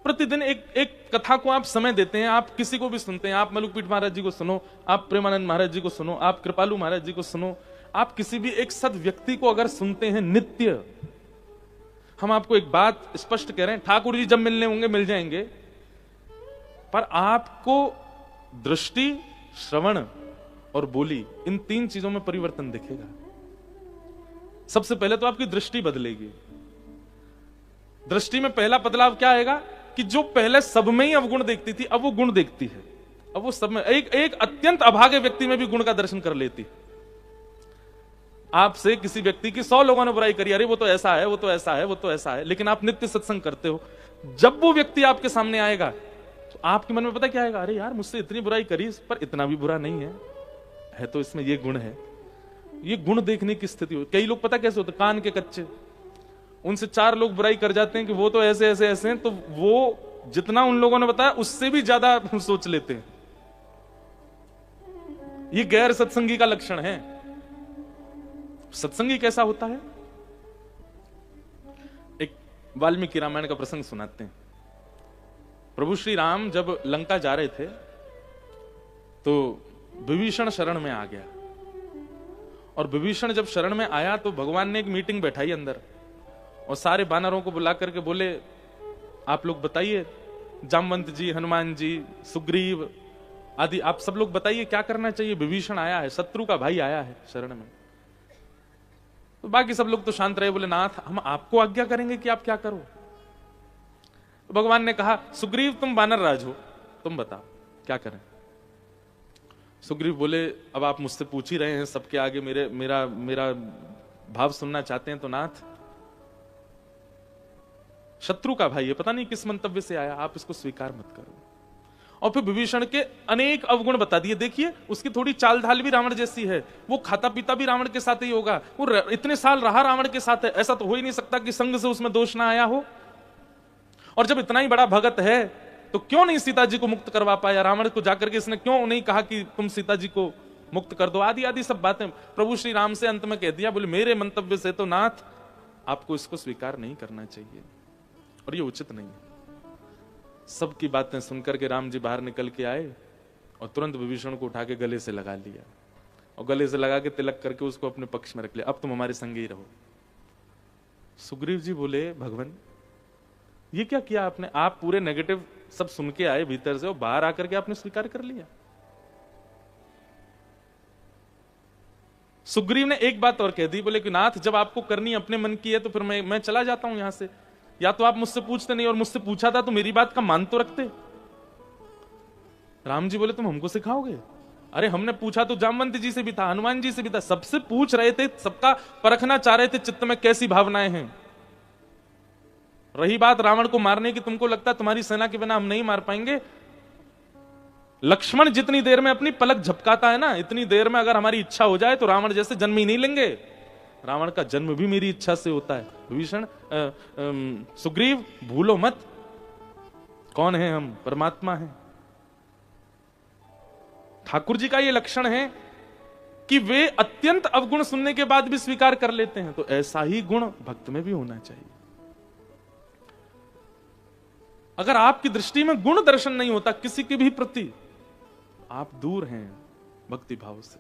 प्रतिदिन एक कथा को आप समय देते हैं, आप किसी को भी सुनते हैं, आप मलुकपीठ महाराज जी को सुनो, आप प्रेमानंद महाराज जी को सुनो, आप कृपालु महाराज जी को सुनो, आप किसी भी एक सद व्यक्ति को अगर सुनते हैं नित्य। हम आपको एक बात स्पष्ट कह रहे हैं, ठाकुर जी जब मिलने होंगे मिल जाएंगे, पर आपको दृष्टि, श्रवण और बोली, इन तीन चीजों में परिवर्तन दिखेगा। सबसे पहले तो आपकी दृष्टि बदलेगी। दृष्टि में पहला बदलाव क्या आएगा कि जो पहले सब में ही अवगुण देखती थी, अब वो गुण देखती है। अब वो सब में, एक अत्यंत अभागे व्यक्ति में भी गुण का दर्शन कर लेती। आपसे किसी व्यक्ति की 100 लोगों ने बुराई करी, अरे वो तो ऐसा है, वो तो ऐसा है, वो तो ऐसा है, लेकिन आप नित्य सत्संग करते हो, जब वो व्यक्ति आपके सामने आएगा तो आपके मन में पता क्या आएगा, अरे यार मुझसे इतनी बुराई करी, पर इतना भी बुरा नहीं है तो इसमें ये गुण है। ये गुण देखने की स्थिति हो। कई लोग पता कैसे होते, कान के कच्चे, उनसे 4 लोग बुराई कर जाते हैं कि वो तो ऐसे ऐसे ऐसे हैं, तो वो जितना उन लोगों ने बताया उससे भी ज्यादा सोच लेते हैं। ये गैर सत्संगी का लक्षण है। सत्संगी कैसा होता है? एक वाल्मीकि रामायण का प्रसंग सुनाते हैं। प्रभु श्री राम जब लंका जा रहे थे तो विभीषण शरण में आ गया, और विभीषण जब शरण में आया तो भगवान ने एक मीटिंग बैठाई अंदर, और सारे बानरों को बुला करके बोले, आप लोग बताइए, जामवंत जी, हनुमान जी, सुग्रीव आदि, आप सब लोग बताइए क्या करना चाहिए। विभीषण आया है, शत्रु का भाई आया है शरण में। तो बाकी सब लोग तो शांत रहे, बोले नाथ हम आपको आज्ञा करेंगे कि आप क्या करो। तो भगवान ने कहा, सुग्रीव तुम वानर राज हो, तुम बताओ क्या करें। सुग्रीव बोले, अब आप मुझसे पूछ ही रहे हैं, सबके आगे मेरा भाव सुनना चाहते हैं, तो नाथ शत्रु का भाई है, पता नहीं किस मंतव्य से आया, आप इसको स्वीकार मत करो। और फिर विभीषण के अनेक अवगुण बता दिए। देखिए उसकी थोड़ी चाल ढाल भी रावण जैसी है, वो खाता पीता भी रावण के साथ ही होगा, वो इतने साल रहा रावण के साथ है, ऐसा तो हो ही नहीं सकता कि संग से उसमें दोष ना आया हो। और जब इतना ही बड़ा भगत है तो क्यों नहीं सीता जी को मुक्त करवा पाया? रावण को जाकर के इसने क्यों नहीं कहा कि तुम सीता जी को मुक्त कर दो? आदि आदि सब बातें प्रभु श्री राम से अंत में कह दिया। बोले मेरे मंतव्य से तो नाथ आपको इसको स्वीकार नहीं करना चाहिए, और ये उचित नहीं है। सबकी बातें सुनकर के राम जी बाहर निकल के आए और तुरंत विभीषण को उठा के गले से लगा लिया, और गले से लगा के तिलक करके उसको अपने पक्ष में रख लिया, अब तुम हमारे संग ही रहो। सुग्रीव जी बोले, भगवान ये क्या किया आपने? आप पूरे नेगेटिव सब सुन के आए भीतर से, और बाहर आकर के आपने स्वीकार कर लिया। सुग्रीव ने एक बात और कह दी, बोले कि नाथ जब आपको करनी अपने मन की है तो फिर मैं चला जाता हूं यहां से, या तो आप मुझसे पूछते नहीं, और मुझसे पूछा था तो मेरी बात का मान तो रखते। राम जी बोले तुम हमको सिखाओगे? अरे हमने पूछा तो जामवंत जी से भी था, हनुमान जी से भी था, सबसे पूछ रहे थे, सबका परखना चाह रहे थे चित्त में कैसी भावनाएं हैं। रही बात रावण को मारने की, तुमको लगता तुम्हारी सेना के बिना हम नहीं मार पाएंगे? लक्ष्मण जितनी देर में अपनी पलक झपकाता है ना, इतनी देर में अगर हमारी इच्छा हो जाए तो रावण जैसे जन्म ही नहीं लेंगे। रावण का जन्म भी मेरी इच्छा से होता है। विभीषण सुग्रीव भूलो मत, कौन है हम? परमात्मा है। ठाकुर जी का ये लक्षण है कि वे अत्यंत अवगुण सुनने के बाद भी स्वीकार कर लेते हैं, तो ऐसा ही गुण भक्त में भी होना चाहिए। अगर आपकी दृष्टि में गुण दर्शन नहीं होता किसी के भी प्रति, आप दूर हैं भक्ति भाव से।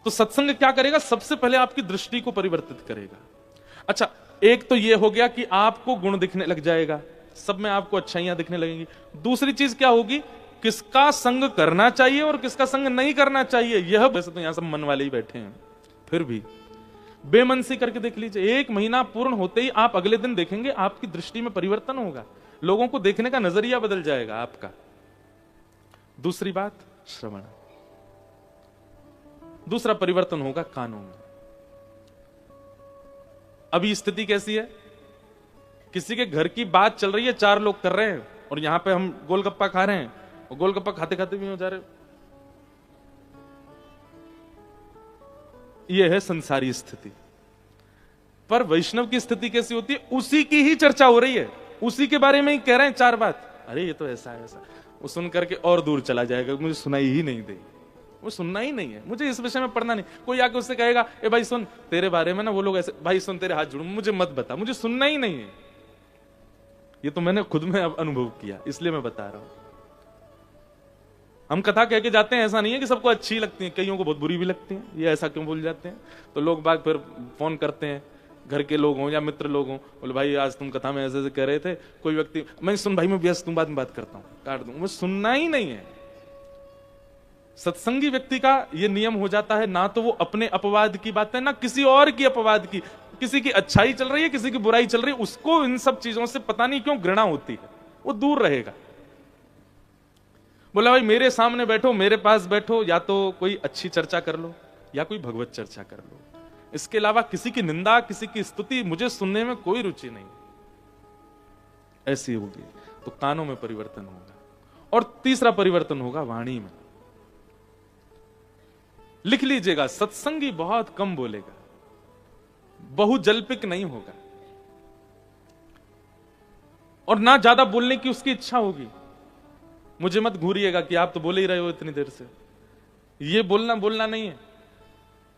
तो सत्संग क्या करेगा? सबसे पहले आपकी दृष्टि को परिवर्तित करेगा। अच्छा, एक तो यह हो गया कि आपको गुण दिखने लग जाएगा, सब में आपको अच्छाइयां दिखने लगेंगी। दूसरी चीज क्या होगी? किसका संग करना चाहिए और किसका संग नहीं करना चाहिए, यह वैसे तो यहां सब मन वाले ही बैठे हैं, फिर भी बेमनसी करके देख लीजिए। 1 महीना पूर्ण होते ही आप अगले दिन देखेंगे आपकी दृष्टि में परिवर्तन होगा, लोगों को देखने का नजरिया बदल जाएगा आपका। दूसरी बात, श्रवण। दूसरा परिवर्तन होगा कानों में। अभी स्थिति कैसी है? किसी के घर की बात चल रही है, 4 लोग कर रहे हैं, और यहां पे हम गोलगप्पा खा रहे हैं, और गोलगप्पा खाते खाते भी हो जा रहे। यह है संसारी स्थिति। पर वैष्णव की स्थिति कैसी होती है? उसी की ही चर्चा हो रही है, उसी के बारे में ही कह रहे हैं 4 बात। अरे ये तो ऐसा है, ऐसा। वो सुन करके और दूर चला जाएगा, मुझे सुनाई ही नहीं देगी, वो सुनना ही नहीं है, मुझे इस विषय में पढ़ना नहीं। कोई आके उससे कहेगा, ए भाई सुन, तेरे बारे में ना वो लोग ऐसे, भाई सुन तेरे हाथ जोड़ू, मुझे मत बता, मुझे सुनना ही नहीं है। ये तो मैंने खुद में अब अनुभव किया, इसलिए मैं बता रहा हूं। हम कथा कह के जाते हैं, ऐसा नहीं है कि सबको अच्छी लगती है, कईयों को बहुत बुरी भी लगती है। ये ऐसा क्यों बोल जाते हैं? तो लोग बाग फिर फोन करते हैं, घर के लोग हों या मित्र लोग हों, बोले भाई आज तुम कथा में ऐसे ऐसे कह रहे थे। कोई व्यक्ति, मैं सुन भाई मैं व्यस्त हूं, बाद में बात करता हूं, काट दूं, वो सुनना ही नहीं है। सत्संगी व्यक्ति का यह नियम हो जाता है, ना तो वो अपने अपवाद की बातें, ना किसी और की अपवाद की। किसी की अच्छाई चल रही है, किसी की बुराई चल रही है, उसको इन सब चीजों से पता नहीं क्यों घृणा होती है, वो दूर रहेगा। बोला भाई मेरे सामने बैठो, मेरे पास बैठो, या तो कोई अच्छी चर्चा कर लो या कोई भगवत चर्चा कर लो, इसके अलावा किसी की निंदा, किसी की स्तुति मुझे सुनने में कोई रुचि नहीं। ऐसी होगी तो कानों में परिवर्तन होगा। और तीसरा परिवर्तन होगा वाणी में। लिख लीजिएगा, सत्संगी बहुत कम बोलेगा, बहुजल्पिक नहीं होगा, और ना ज्यादा बोलने की उसकी इच्छा होगी। मुझे मत घूरिएगा कि आप तो बोले ही रहे हो इतनी देर से, ये बोलना नहीं है।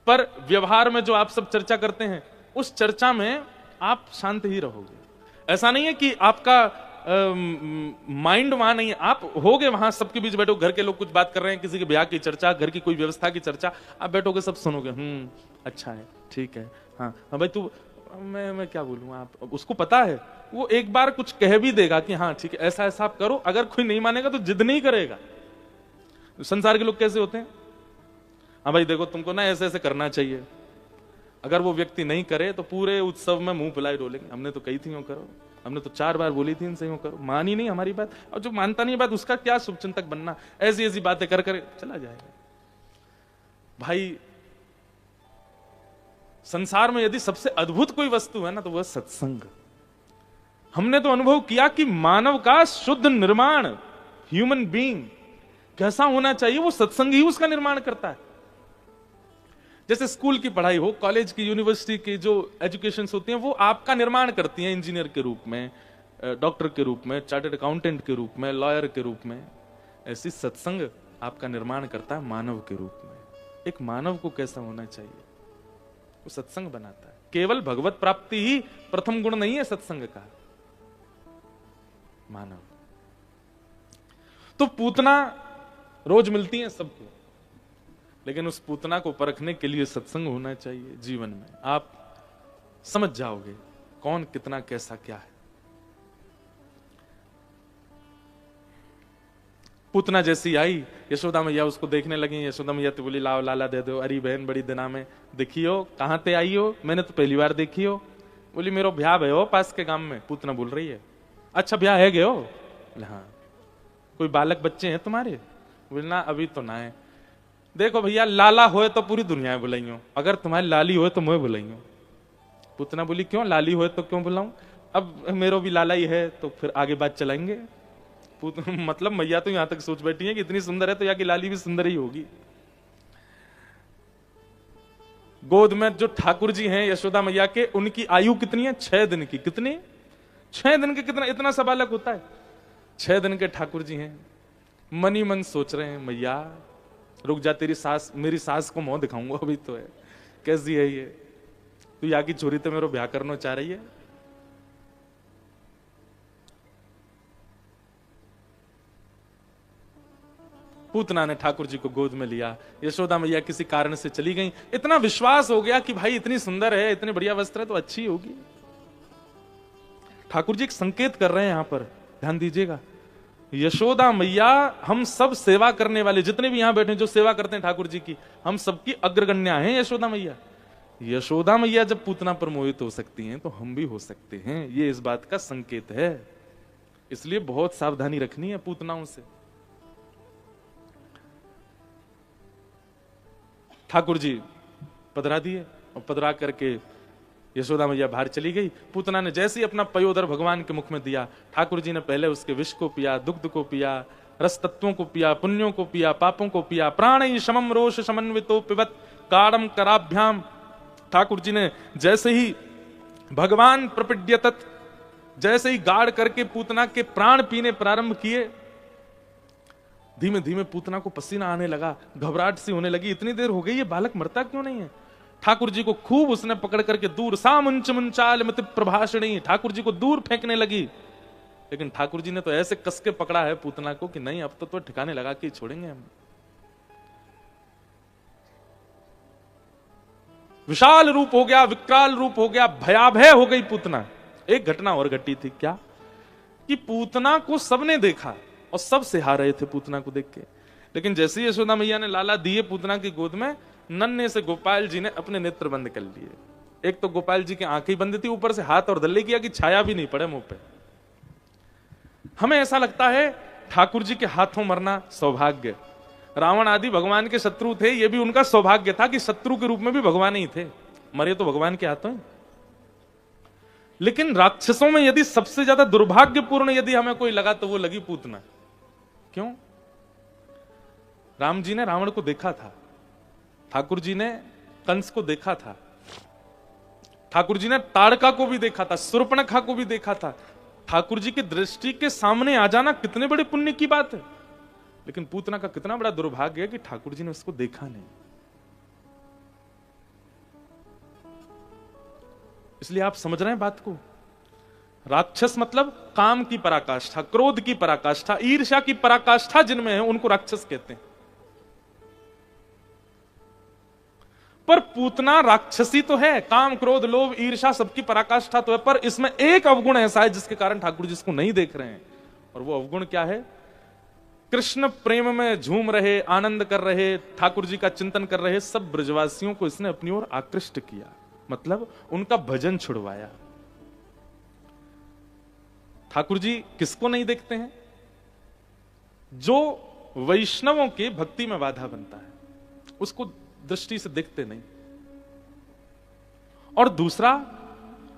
पर व्यवहार में जो आप सब चर्चा करते हैं, उस चर्चा में आप शांत ही रहोगे। ऐसा नहीं है कि आपका माइंड वहां नहीं है, आप होगे वहां, सबके बीच बैठो, घर के लोग कुछ बात कर रहे हैं, किसी के ब्याह की चर्चा, घर की कोई व्यवस्था की चर्चा, आप बैठोगे सब सुनोगे, अच्छा है, ठीक है, हाँ भाई तू, मैं क्या बोलूं, आप उसको पता है, वो एक बार कुछ कह भी देगा कि हाँ ठीक है ऐसा ऐसा आप करो। अगर कोई नहीं मानेगा तो जिद नहीं करेगा। संसार के लोग कैसे होते हैं, हाँ भाई देखो तुमको ना ऐसे ऐसे करना चाहिए, अगर वो व्यक्ति नहीं करे तो पूरे उत्सव में मुंह फुलाई डोलेंगे, हमने तो कही थी यूं करो, हमने तो 4 बार बोली थी इनसे यूं करो, मानी नहीं हमारी बात, और जो मानता नहीं बात उसका क्या शुभचिंतक बनना, ऐसी ऐसी बातें कर कर चला जाएगा। भाई संसार में यदि सबसे अद्भुत कोई वस्तु है ना तो वह सत्संग। हमने तो अनुभव किया कि मानव का शुद्ध निर्माण, ह्यूमन बीइंग कैसा होना चाहिए, वो सत्संग ही उसका निर्माण करता है। जैसे स्कूल की पढ़ाई हो, कॉलेज की, यूनिवर्सिटी की जो एजुकेशन होती हैं, वो आपका निर्माण करती हैं इंजीनियर के रूप में, डॉक्टर के रूप में, चार्टर्ड अकाउंटेंट के रूप में, लॉयर के रूप में। ऐसी सत्संग आपका निर्माण करता है मानव के रूप में। एक मानव को कैसा होना चाहिए वो सत्संग बनाता है। केवल भगवत प्राप्ति ही प्रथम गुण नहीं है सत्संग का। मानव तो पूतना रोज मिलती है सबको, लेकिन उस पूतना को परखने के लिए सत्संग होना चाहिए जीवन में। आप समझ जाओगे कौन कितना कैसा क्या है। पूतना जैसी आई, यशोदा मैया उसको देखने लगी। यशोदा मैया तो बोली लाओ लाला दे दो। अरे बहन बड़ी दिना में देखियो, कहाँ ते आई हो, मैंने तो पहली बार देखी हो। बोली मेरो ब्याह है हो पास के गांव में। पूतना बोल रही है अच्छा ब्याह है गए हो? बोले हाँ। कोई बालक बच्चे हैं तुम्हारे? बोले ना अभी तो ना है। देखो भैया लाला होए तो पूरी दुनिया बुलाइयो, अगर तुम्हारी लाली होए तो मुझे बुलाइयो। पूतना बोली क्यों, लाली होए तो क्यों बुलाऊं, अब मेरो भी लाला ही है तो फिर आगे बात चलाएंगे। मतलब मैया तो यहां तक सोच बैठी है कि इतनी सुंदर है तो यहाँ की लाली भी सुंदर ही होगी। गोद में जो ठाकुर जी हैं यशोदा मैया के, उनकी आयु कितनी है? 6 दिन की। कितनी? 6 दिन के। कितना इतना सा बालक होता है? 6 दिन के ठाकुर जी हैं। मनी मन सोच रहे हैं मैया रुक जा, तेरी सास, मेरी सास को मुंह दिखाऊंगा अभी तो है, कैसी है ये, तू यहाँ की छोरी तो मेरे ब्याह करना चाह रही है। पूतना ने ठाकुर जी को गोद में लिया। यशोदा मैया किसी कारण से चली गई। इतना विश्वास हो गया कि भाई इतनी सुंदर है, इतने बढ़िया वस्त्र है तो अच्छी होगी। ठाकुर जी एक संकेत कर रहे हैं यहां पर, ध्यान दीजिएगा। यशोदा मैया हम सब सेवा करने वाले जितने भी यहां बैठे जो सेवा करते हैं ठाकुर जी की, हम सबकी अग्रगण्या हैं यशोदा मैया। यशोदा मैया जब पूतना पर मोहित हो सकती हैं तो हम भी हो सकते हैं, ये इस बात का संकेत है। इसलिए बहुत सावधानी रखनी है पूतनाओं से। ठाकुर जी पधरा दिए और पधरा करके यशोदा मैया बाहर चली गई। पूतना ने जैसे ही अपना पयोदर भगवान के मुख में दिया, ठाकुर जी ने पहले उसके विष को पिया, दुग्ध को पिया, रस तत्वों को पिया, पुण्यों को पिया, पापों को पिया। प्राण समम रोष समन्वितो पिबत काड़म कराभ्याम। ठाकुर जी ने जैसे ही भगवान प्रपिड्यतत, जैसे ही गाड़ करके पूतना के प्राण पीने प्रारंभ किए, धीमे धीमे पूतना को पसीना आने लगा, घबराहट सी होने लगी। इतनी देर हो गई ये बालक मरता क्यों नहीं है? ठाकुर जी को खूब उसने पकड़ करके दूर, सामुंच मुंचाल मत प्रभाषणी, ठाकुर जी को दूर फेंकने लगी। लेकिन ठाकुर जी ने तो ऐसे कस के पकड़ा है पूतना को कि नहीं अब तो ठिकाने लगा के छोड़ेंगे हम। विशाल रूप हो गया, विकराल रूप हो गया, भयाभय हो गई पूतना। एक घटना और घटी थी, क्या कि पूतना को सबने देखा और सब सिहा रहे थे पूतना को देख के। लेकिन जैसे ही यशोदा मैया ने लाला दिए पूतना की गोद में, नन्हे से गोपाल जी ने अपने नेत्र बंद कर लिए। एक तो गोपाल जी की आंखें बंद थी, ऊपर से हाथ और दल्ले किया कि छाया भी नहीं पड़े मुंह पे। हमें ऐसा लगता है ठाकुर जी के हाथों मरना सौभाग्य। रावण आदि भगवान के शत्रु थे, यह भी उनका सौभाग्य था कि शत्रु के रूप में भी भगवान ही थे, मरे तो भगवान के हाथों। लेकिन राक्षसों में यदि सबसे ज्यादा दुर्भाग्यपूर्ण यदि हमें कोई लगा तो वो लगी पूतना। क्यों? राम जी ने रावण को देखा था, ठाकुर जी ने कंस को देखा था, ठाकुर जी ने ताड़का को भी देखा था, शूर्पणखा को भी देखा था। ठाकुर जी की दृष्टि के सामने आ जाना कितने बड़े पुण्य की बात है। लेकिन पूतना का कितना बड़ा दुर्भाग्य है कि ठाकुर जी ने उसको देखा नहीं। इसलिए आप समझ रहे हैं बात को। राक्षस मतलब काम की पराकाष्ठा, क्रोध की पराकाष्ठा, ईर्ष्या की पराकाष्ठा जिनमें है उनको राक्षस कहते हैं। पर पूतना राक्षसी तो है, काम क्रोध लोभ ईर्ष्या सबकी पराकाष्ठा तो है, पर इसमें एक अवगुण ऐसा है जिसके कारण ठाकुर जी इसको नहीं देख रहे हैं। और वो अवगुण क्या है? कृष्ण प्रेम में झूम रहे, आनंद कर रहे, ठाकुर जी का चिंतन कर रहे सब ब्रजवासियों को इसने अपनी ओर आकृष्ट किया, मतलब उनका भजन छुड़वाया। ठाकुर जी किसको नहीं देखते हैं? जो वैष्णवों के भक्ति में बाधा बनता है उसको दृष्टि से देखते नहीं। और दूसरा,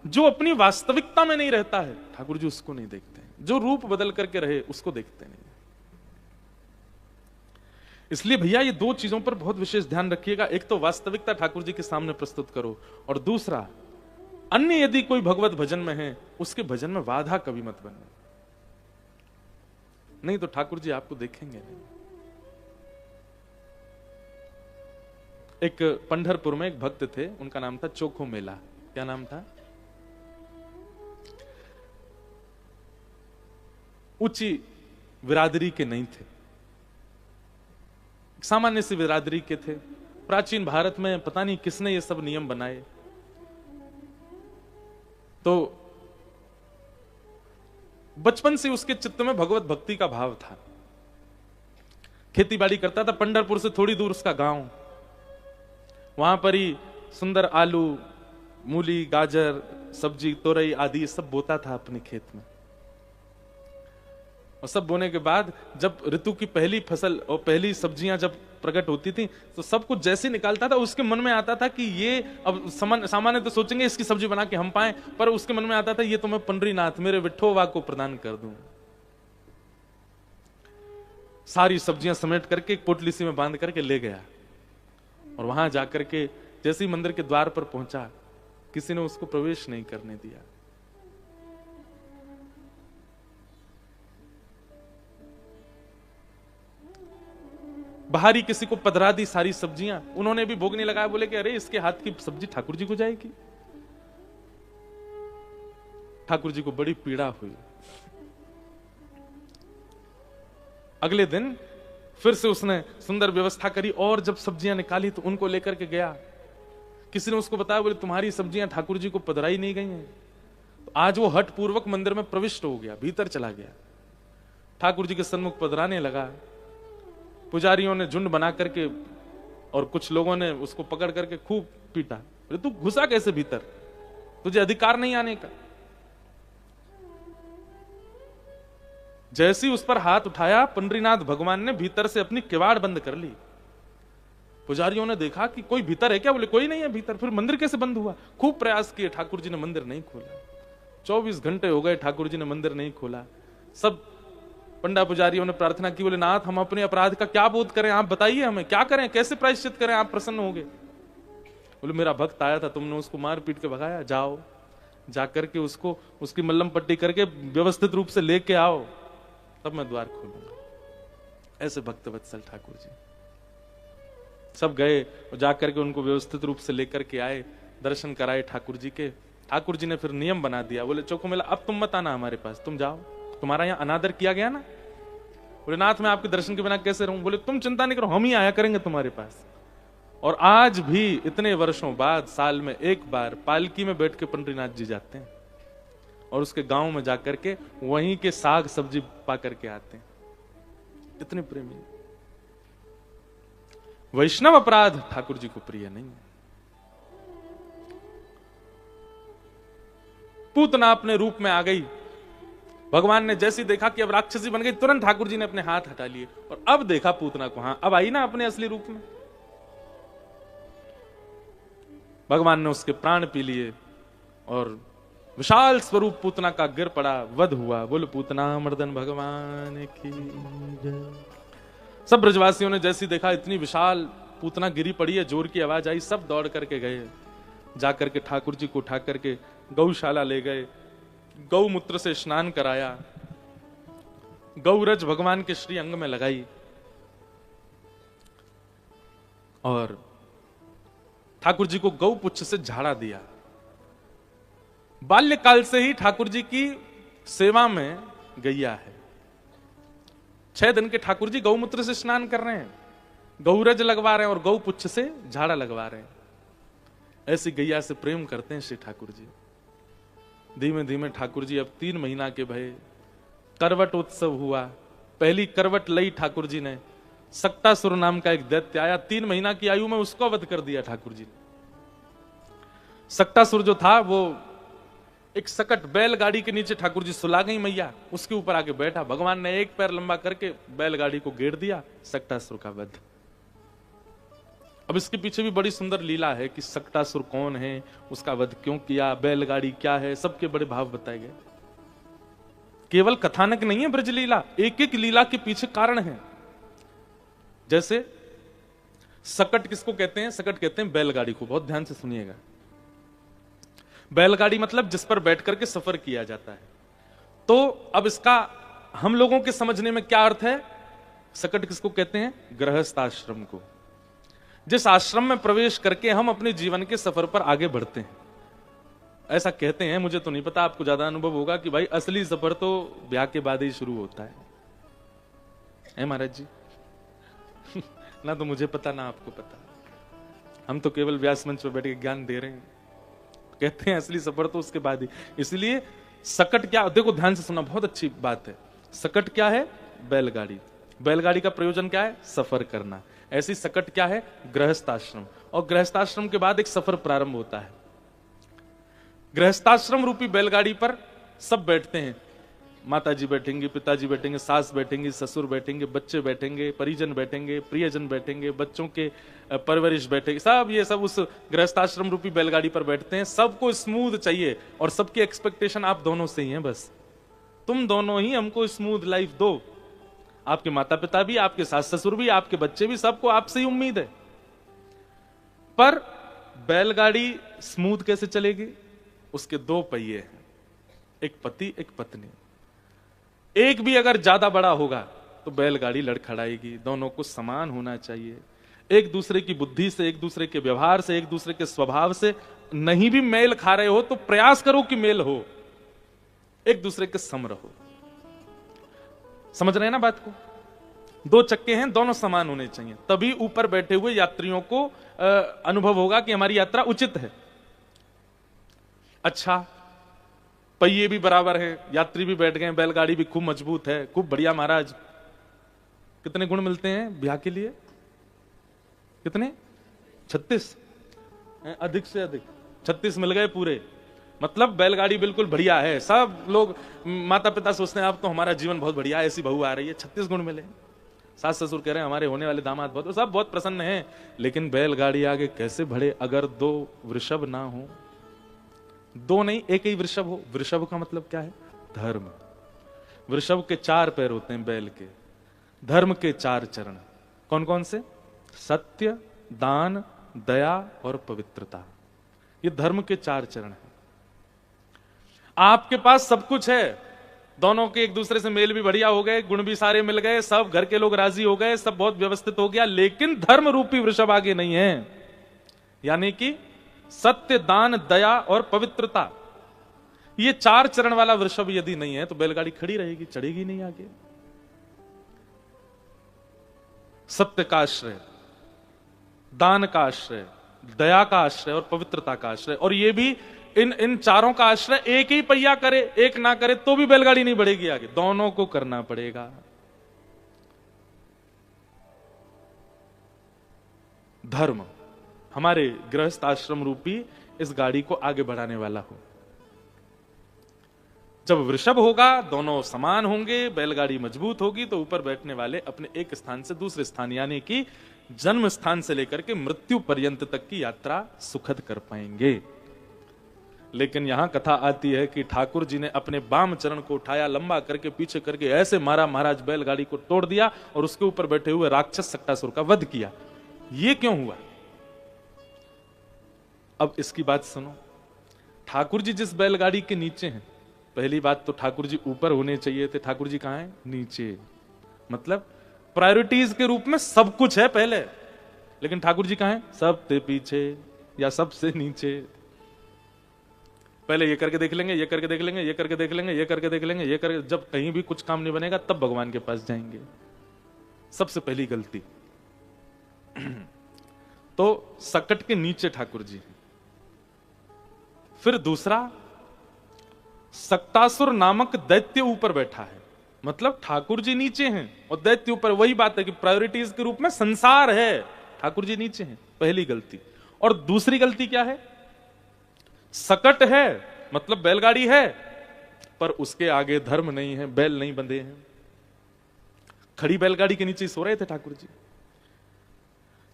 जो अपनी वास्तविकता में नहीं रहता है ठाकुर जी उसको नहीं देखते हैं। जो रूप बदल करके रहे उसको देखते नहीं। इसलिए भैया ये दो चीजों पर बहुत विशेष ध्यान रखिएगा। एक तो वास्तविकता ठाकुर जी के सामने प्रस्तुत करो, और दूसरा अन्य यदि कोई भगवत भजन में है उसके भजन में बाधा कभी मत बनना, नहीं तो ठाकुर जी आपको देखेंगे नहीं। एक पंढरपुर में एक भक्त थे, उनका नाम था चोखो मेला। क्या नाम था? ऊंची बिरादरी के नहीं थे, सामान्य सी बिरादरी के थे। प्राचीन भारत में पता नहीं किसने ये सब नियम बनाए, तो बचपन से उसके चित्त में भगवत भक्ति का भाव था। खेती बाड़ी करता था। पंढरपुर से थोड़ी दूर उसका गांव, वहां पर ही सुंदर आलू, मूली, गाजर, सब्जी, तोरई आदि सब बोता था अपने खेत में। और सब बोने के बाद जब ऋतु की पहली फसल और पहली सब्जियां जब प्रकट होती थी तो सब कुछ जैसे निकालता था उसके मन में आता था कि ये अब सामान्य तो सोचेंगे इसकी सब्जी बना के हम पाएं, पर उसके मन में आता था ये तो मैं पंडरीनाथ मेरे विठोबा को प्रदान कर दूं। सारी सब्जियां समेट करके एक पोटली सी में बांध करके ले गया और वहां जाकर के जैसे ही मंदिर के द्वार पर पहुंचा किसी ने उसको प्रवेश नहीं करने दिया। बाहरी किसी को पधरा दी सारी सब्जियां, उन्होंने भी भोग नहीं लगाया, बोले कि अरे इसके हाथ की सब्जी ठाकुर जी को जाएगी। ठाकुर जी को बड़ी पीड़ा हुई। अगले दिन फिर से उसने सुंदर व्यवस्था करी और जब सब्जियां निकाली तो उनको लेकर के गया। किसी ने उसको बताया, बोले तुम्हारी सब्जियां ठाकुर जी को पधराई नहीं गई हैं। तो आज वो हठ पूर्वक मंदिर में प्रविष्ट हो गया, भीतर चला गया, ठाकुर जी के सन्मुख पधराने लगा। पुजारियों ने झुंड बना करके और कुछ लोगों ने उसको पकड़ करके खूब पीटा। बोले तू घुसा कैसे भीतर, तुझे अधिकार नहीं आने का। जैसे ही उस पर हाथ उठाया पंडरीनाथ भगवान ने भीतर से अपनी किवाड़ बंद कर ली। पुजारियों ने देखा कि कोई भीतर है क्या, बोले कोई नहीं है भीतर। फिर मंदिर कैसे बंद हुआ, खूब प्रयास किए, ठाकुर जी ने मंदिर नहीं खोला। 24 घंटे हो गए ठाकुर जी ने मंदिर नहीं खोला। सब पंडा पुजारियों ने प्रार्थना की, बोले नाथ हम अपने अपराध का क्या बोध करें, आप बताइए हमें क्या करें, कैसे प्रायश्चित करें, आप प्रसन्न होंगे। बोले मेरा भक्त आया था, तुमने उसको मार पीट के भगाया, जाओ जाकर के उसको उसकी मल्लम पट्टी करके व्यवस्थित रूप से लेके आओ, तब मैं द्वार खोलूंगा। ऐसे भक्त वत्सल ठाकुर जी। सब गए और जाकर के उनको व्यवस्थित रूप से लेकर के आए, दर्शन कराए ठाकुर जी के। ठाकुर जी ने फिर नियम बना दिया, बोले चौको मेला अब तुम मत आना हमारे पास, तुम जाओ, तुम्हारा यहाँ अनादर किया गया ना। बोले नाथ मैं आपके दर्शन के बिना कैसे रहूं। बोले तुम चिंता नहीं करो, हम ही आया करेंगे तुम्हारे पास। और आज भी इतने वर्षों बाद साल में एक बार पालकी में बैठ के पंडरीनाथ जी जाते हैं और उसके गांव में जाकर के वहीं के साग सब्जी पा करके आते हैं। इतने प्रेमी। वैष्णव अपराध ठाकुर जी को प्रिय नहीं है। पूतना अपने रूप में आ गई। भगवान ने जैसे देखा कि अब राक्षसी बन गई, तुरंत ठाकुर जी ने अपने हाथ हटा लिए और अब देखा पूतना को, हाँ अब आई ना अपने असली रूप में। भगवान ने उसके प्राण पी लिए और विशाल स्वरूप पूतना का गिर पड़ा, वध हुआ। बोल पूतना मर्दन भगवान की जय। सब ब्रजवासियों ने जैसी देखा इतनी विशाल पूतना गिरी पड़ी है, जोर की आवाज आई, सब दौड़ करके गए, जाकर के ठाकुर जी को उठा करके गौशाला ले गए, गौमूत्र से स्नान कराया, गौरज भगवान के श्री अंग में लगाई और ठाकुर जी को गौपुच्छ से झाड़ा दिया। बाल्यकाल से ही ठाकुर जी की सेवा में गैया है। 6 दिन के ठाकुर जी गौमूत्र से स्नान कर रहे हैं, गौरज लगवा रहे हैं और गौपुच्छ से झाड़ा लगवा रहे हैं। ऐसी गैया से प्रेम करते हैं श्री ठाकुर जी। धीमे धीमे ठाकुर जी अब 3 महीना के भये। करवट उत्सव हुआ, पहली करवट लई ठाकुर जी ने। सक्टासुर नाम का एक दैत्य आया, 3 महीना की आयु में उसको वध कर दिया ठाकुर जी ने। सक्टासुर जो था वो एक सकट बैलगाड़ी के नीचे ठाकुर जी सुला गई मैया, उसके ऊपर आके बैठा। भगवान ने एक पैर लंबा करके बैलगाड़ी को घेर दिया, सक्टासुर का वध। अब इसके पीछे भी बड़ी सुंदर लीला है कि सक्टासुर कौन है, उसका वध क्यों किया, बैलगाड़ी क्या है, सबके बड़े भाव बताए गए। केवल कथानक नहीं है ब्रज लीला, एक एक लीला के पीछे कारण है। जैसे सकट किसको कहते हैं, सकट कहते हैं बैलगाड़ी को। बहुत ध्यान से सुनिएगा, बैलगाड़ी मतलब जिस पर बैठ करके सफर किया जाता है। तो अब इसका हम लोगों के समझने में क्या अर्थ है, सकट किसको कहते हैं, गृहस्थ आश्रम को। जिस आश्रम में प्रवेश करके हम अपने जीवन के सफर पर आगे बढ़ते हैं, ऐसा कहते हैं। मुझे तो नहीं पता, आपको ज्यादा अनुभव होगा कि भाई असली सफर तो ब्याह के बाद ही शुरू होता है महाराज जी। ना तो मुझे पता ना आपको पता, हम तो केवल व्यास मंच पर बैठ के ज्ञान दे रहे हैं। कहते हैं असली सफर तो उसके बाद ही। इसलिए सकट क्या, देखो ध्यान से सुना, बहुत अच्छी बात है। सकट क्या है, बैलगाड़ी। बैलगाड़ी का प्रयोजन क्या है? सफर करना। ऐसी सकट क्या है? गृहस्थाश्रम। और गृहस्थाश्रम के बाद एक सफर प्रारंभ होता है। गृहस्थाश्रम रूपी बैलगाड़ी पर सब बैठते हैं। माताजी बैठेंगी, पिताजी बैठेंगे, सास बैठेंगी, ससुर बैठेंगे, बच्चे बैठेंगे, परिजन बैठेंगे, प्रियजन बैठेंगे, बच्चों के परवरिश बैठेंगे, सब ये सब उस गृहस्थाश्रम रूपी बैलगाड़ी पर बैठते हैं। सबको स्मूथ चाहिए और सबकी एक्सपेक्टेशन आप दोनों से ही है। बस तुम दोनों ही हमको स्मूथ लाइफ दो। आपके माता पिता भी, आपके सास ससुर भी, आपके बच्चे भी, सबको आपसे ही उम्मीद है। पर बैलगाड़ी स्मूथ कैसे चलेगी? उसके दो पहिए हैं, एक पति एक पत्नी। एक भी अगर ज्यादा बड़ा होगा तो बैलगाड़ी लड़खड़ाएगी। दोनों को समान होना चाहिए। एक दूसरे की बुद्धि से, एक दूसरे के व्यवहार से, एक दूसरे के स्वभाव से नहीं भी मेल खा रहे हो तो प्रयास करो कि मेल हो, एक दूसरे के सम रहो। समझ रहे हैं ना बात को? दो चक्के हैं, दोनों समान होने चाहिए, तभी ऊपर बैठे हुए यात्रियों को अनुभव होगा कि हमारी यात्रा उचित है। अच्छा, पहिए भी बराबर है, यात्री भी बैठ गए, बैलगाड़ी भी खूब मजबूत है, खूब बढ़िया महाराज। कितने गुण मिलते हैं ब्याह के लिए? कितने? 36। अधिक से अधिक 36 मिल गए पूरे। मतलब बैलगाड़ी बिल्कुल बढ़िया है। सब लोग, माता पिता सोचते हैं अब तो हमारा जीवन बहुत बढ़िया है, ऐसी बहू आ रही है। 36 गुण मिले। सास ससुर कह रहे हैं हमारे होने वाले दामाद बहुत, सब बहुत प्रसन्न हैं। लेकिन बैलगाड़ी आगे कैसे बढ़े अगर दो वृषभ ना हो? दो नहीं, एक ही वृषभ हो। वृषभ का मतलब क्या है? धर्म। वृषभ के 4 पैर होते हैं बैल के। धर्म के 4 चरण कौन कौन से? सत्य, दान, दया और पवित्रता। ये धर्म के 4 चरण हैं। आपके पास सब कुछ है, दोनों के एक दूसरे से मेल भी बढ़िया हो गए, गुण भी सारे मिल गए, सब घर के लोग राजी हो गए, सब बहुत व्यवस्थित हो गया, लेकिन धर्म रूपी वृषभ आगे नहीं है। यानी कि सत्य, दान, दया और पवित्रता, ये 4 चरण वाला वृषभ यदि नहीं है तो बैलगाड़ी खड़ी रहेगी, चढ़ेगी नहीं आगे। सत्य का आश्रय, दान का आश्रय, दया का आश्रय और पवित्रता का आश्रय। और ये भी इन चारों का आश्रय एक ही पहिया करे, एक ना करे तो भी बैलगाड़ी नहीं बढ़ेगी आगे, दोनों को करना पड़ेगा। धर्म हमारे गृहस्थ आश्रम रूपी इस गाड़ी को आगे बढ़ाने वाला हो। जब वृषभ होगा, दोनों समान होंगे, बैलगाड़ी मजबूत होगी, तो ऊपर बैठने वाले अपने एक स्थान से दूसरे स्थान, यानी कि जन्म स्थान से लेकर के मृत्यु पर्यंत तक की यात्रा सुखद कर पाएंगे। लेकिन यहां कथा आती है कि ठाकुर जी ने अपने बाम चरण को उठाया, लंबा करके पीछे करके ऐसे मारा, महाराज बैलगाड़ी को तोड़ दिया और उसके ऊपर बैठे हुए राक्षस सक्टासुर का वध किया। ये क्यों हुआ? अब इसकी बात सुनो। ठाकुर जी जिस बैलगाड़ी के नीचे हैं, पहली बात तो ठाकुर जी ऊपर होने चाहिए थे, ठाकुर जी कहां हैं? नीचे। मतलब प्रायोरिटीज के रूप में सब कुछ है पहले, लेकिन ठाकुर जी कहां हैं? सबसे पीछे या सबसे नीचे। पहले ये करके देख लेंगे, ये करके देख लेंगे, ये करके देख लेंगे, ये करके देख लेंगे, ये करके, जब कहीं भी कुछ काम नहीं बनेगा तब भगवान के पास जाएंगे। सबसे पहली गलती। तो सकट के नीचे ठाकुर जी। फिर दूसरा, सक्तासुर नामक दैत्य ऊपर बैठा है। मतलब ठाकुर जी नीचे हैं और दैत्य ऊपर। वही बात है कि प्रायोरिटीज के रूप में संसार है, ठाकुर जी नीचे हैं। पहली गलती। और दूसरी गलती क्या है? सकट है, मतलब बैलगाड़ी है, पर उसके आगे धर्म नहीं है, बैल नहीं बंधे हैं। खड़ी बैलगाड़ी के नीचे सो रहे थे ठाकुर जी।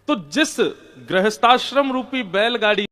तो जिस गृहस्थाश्रम रूपी बैलगाड़ी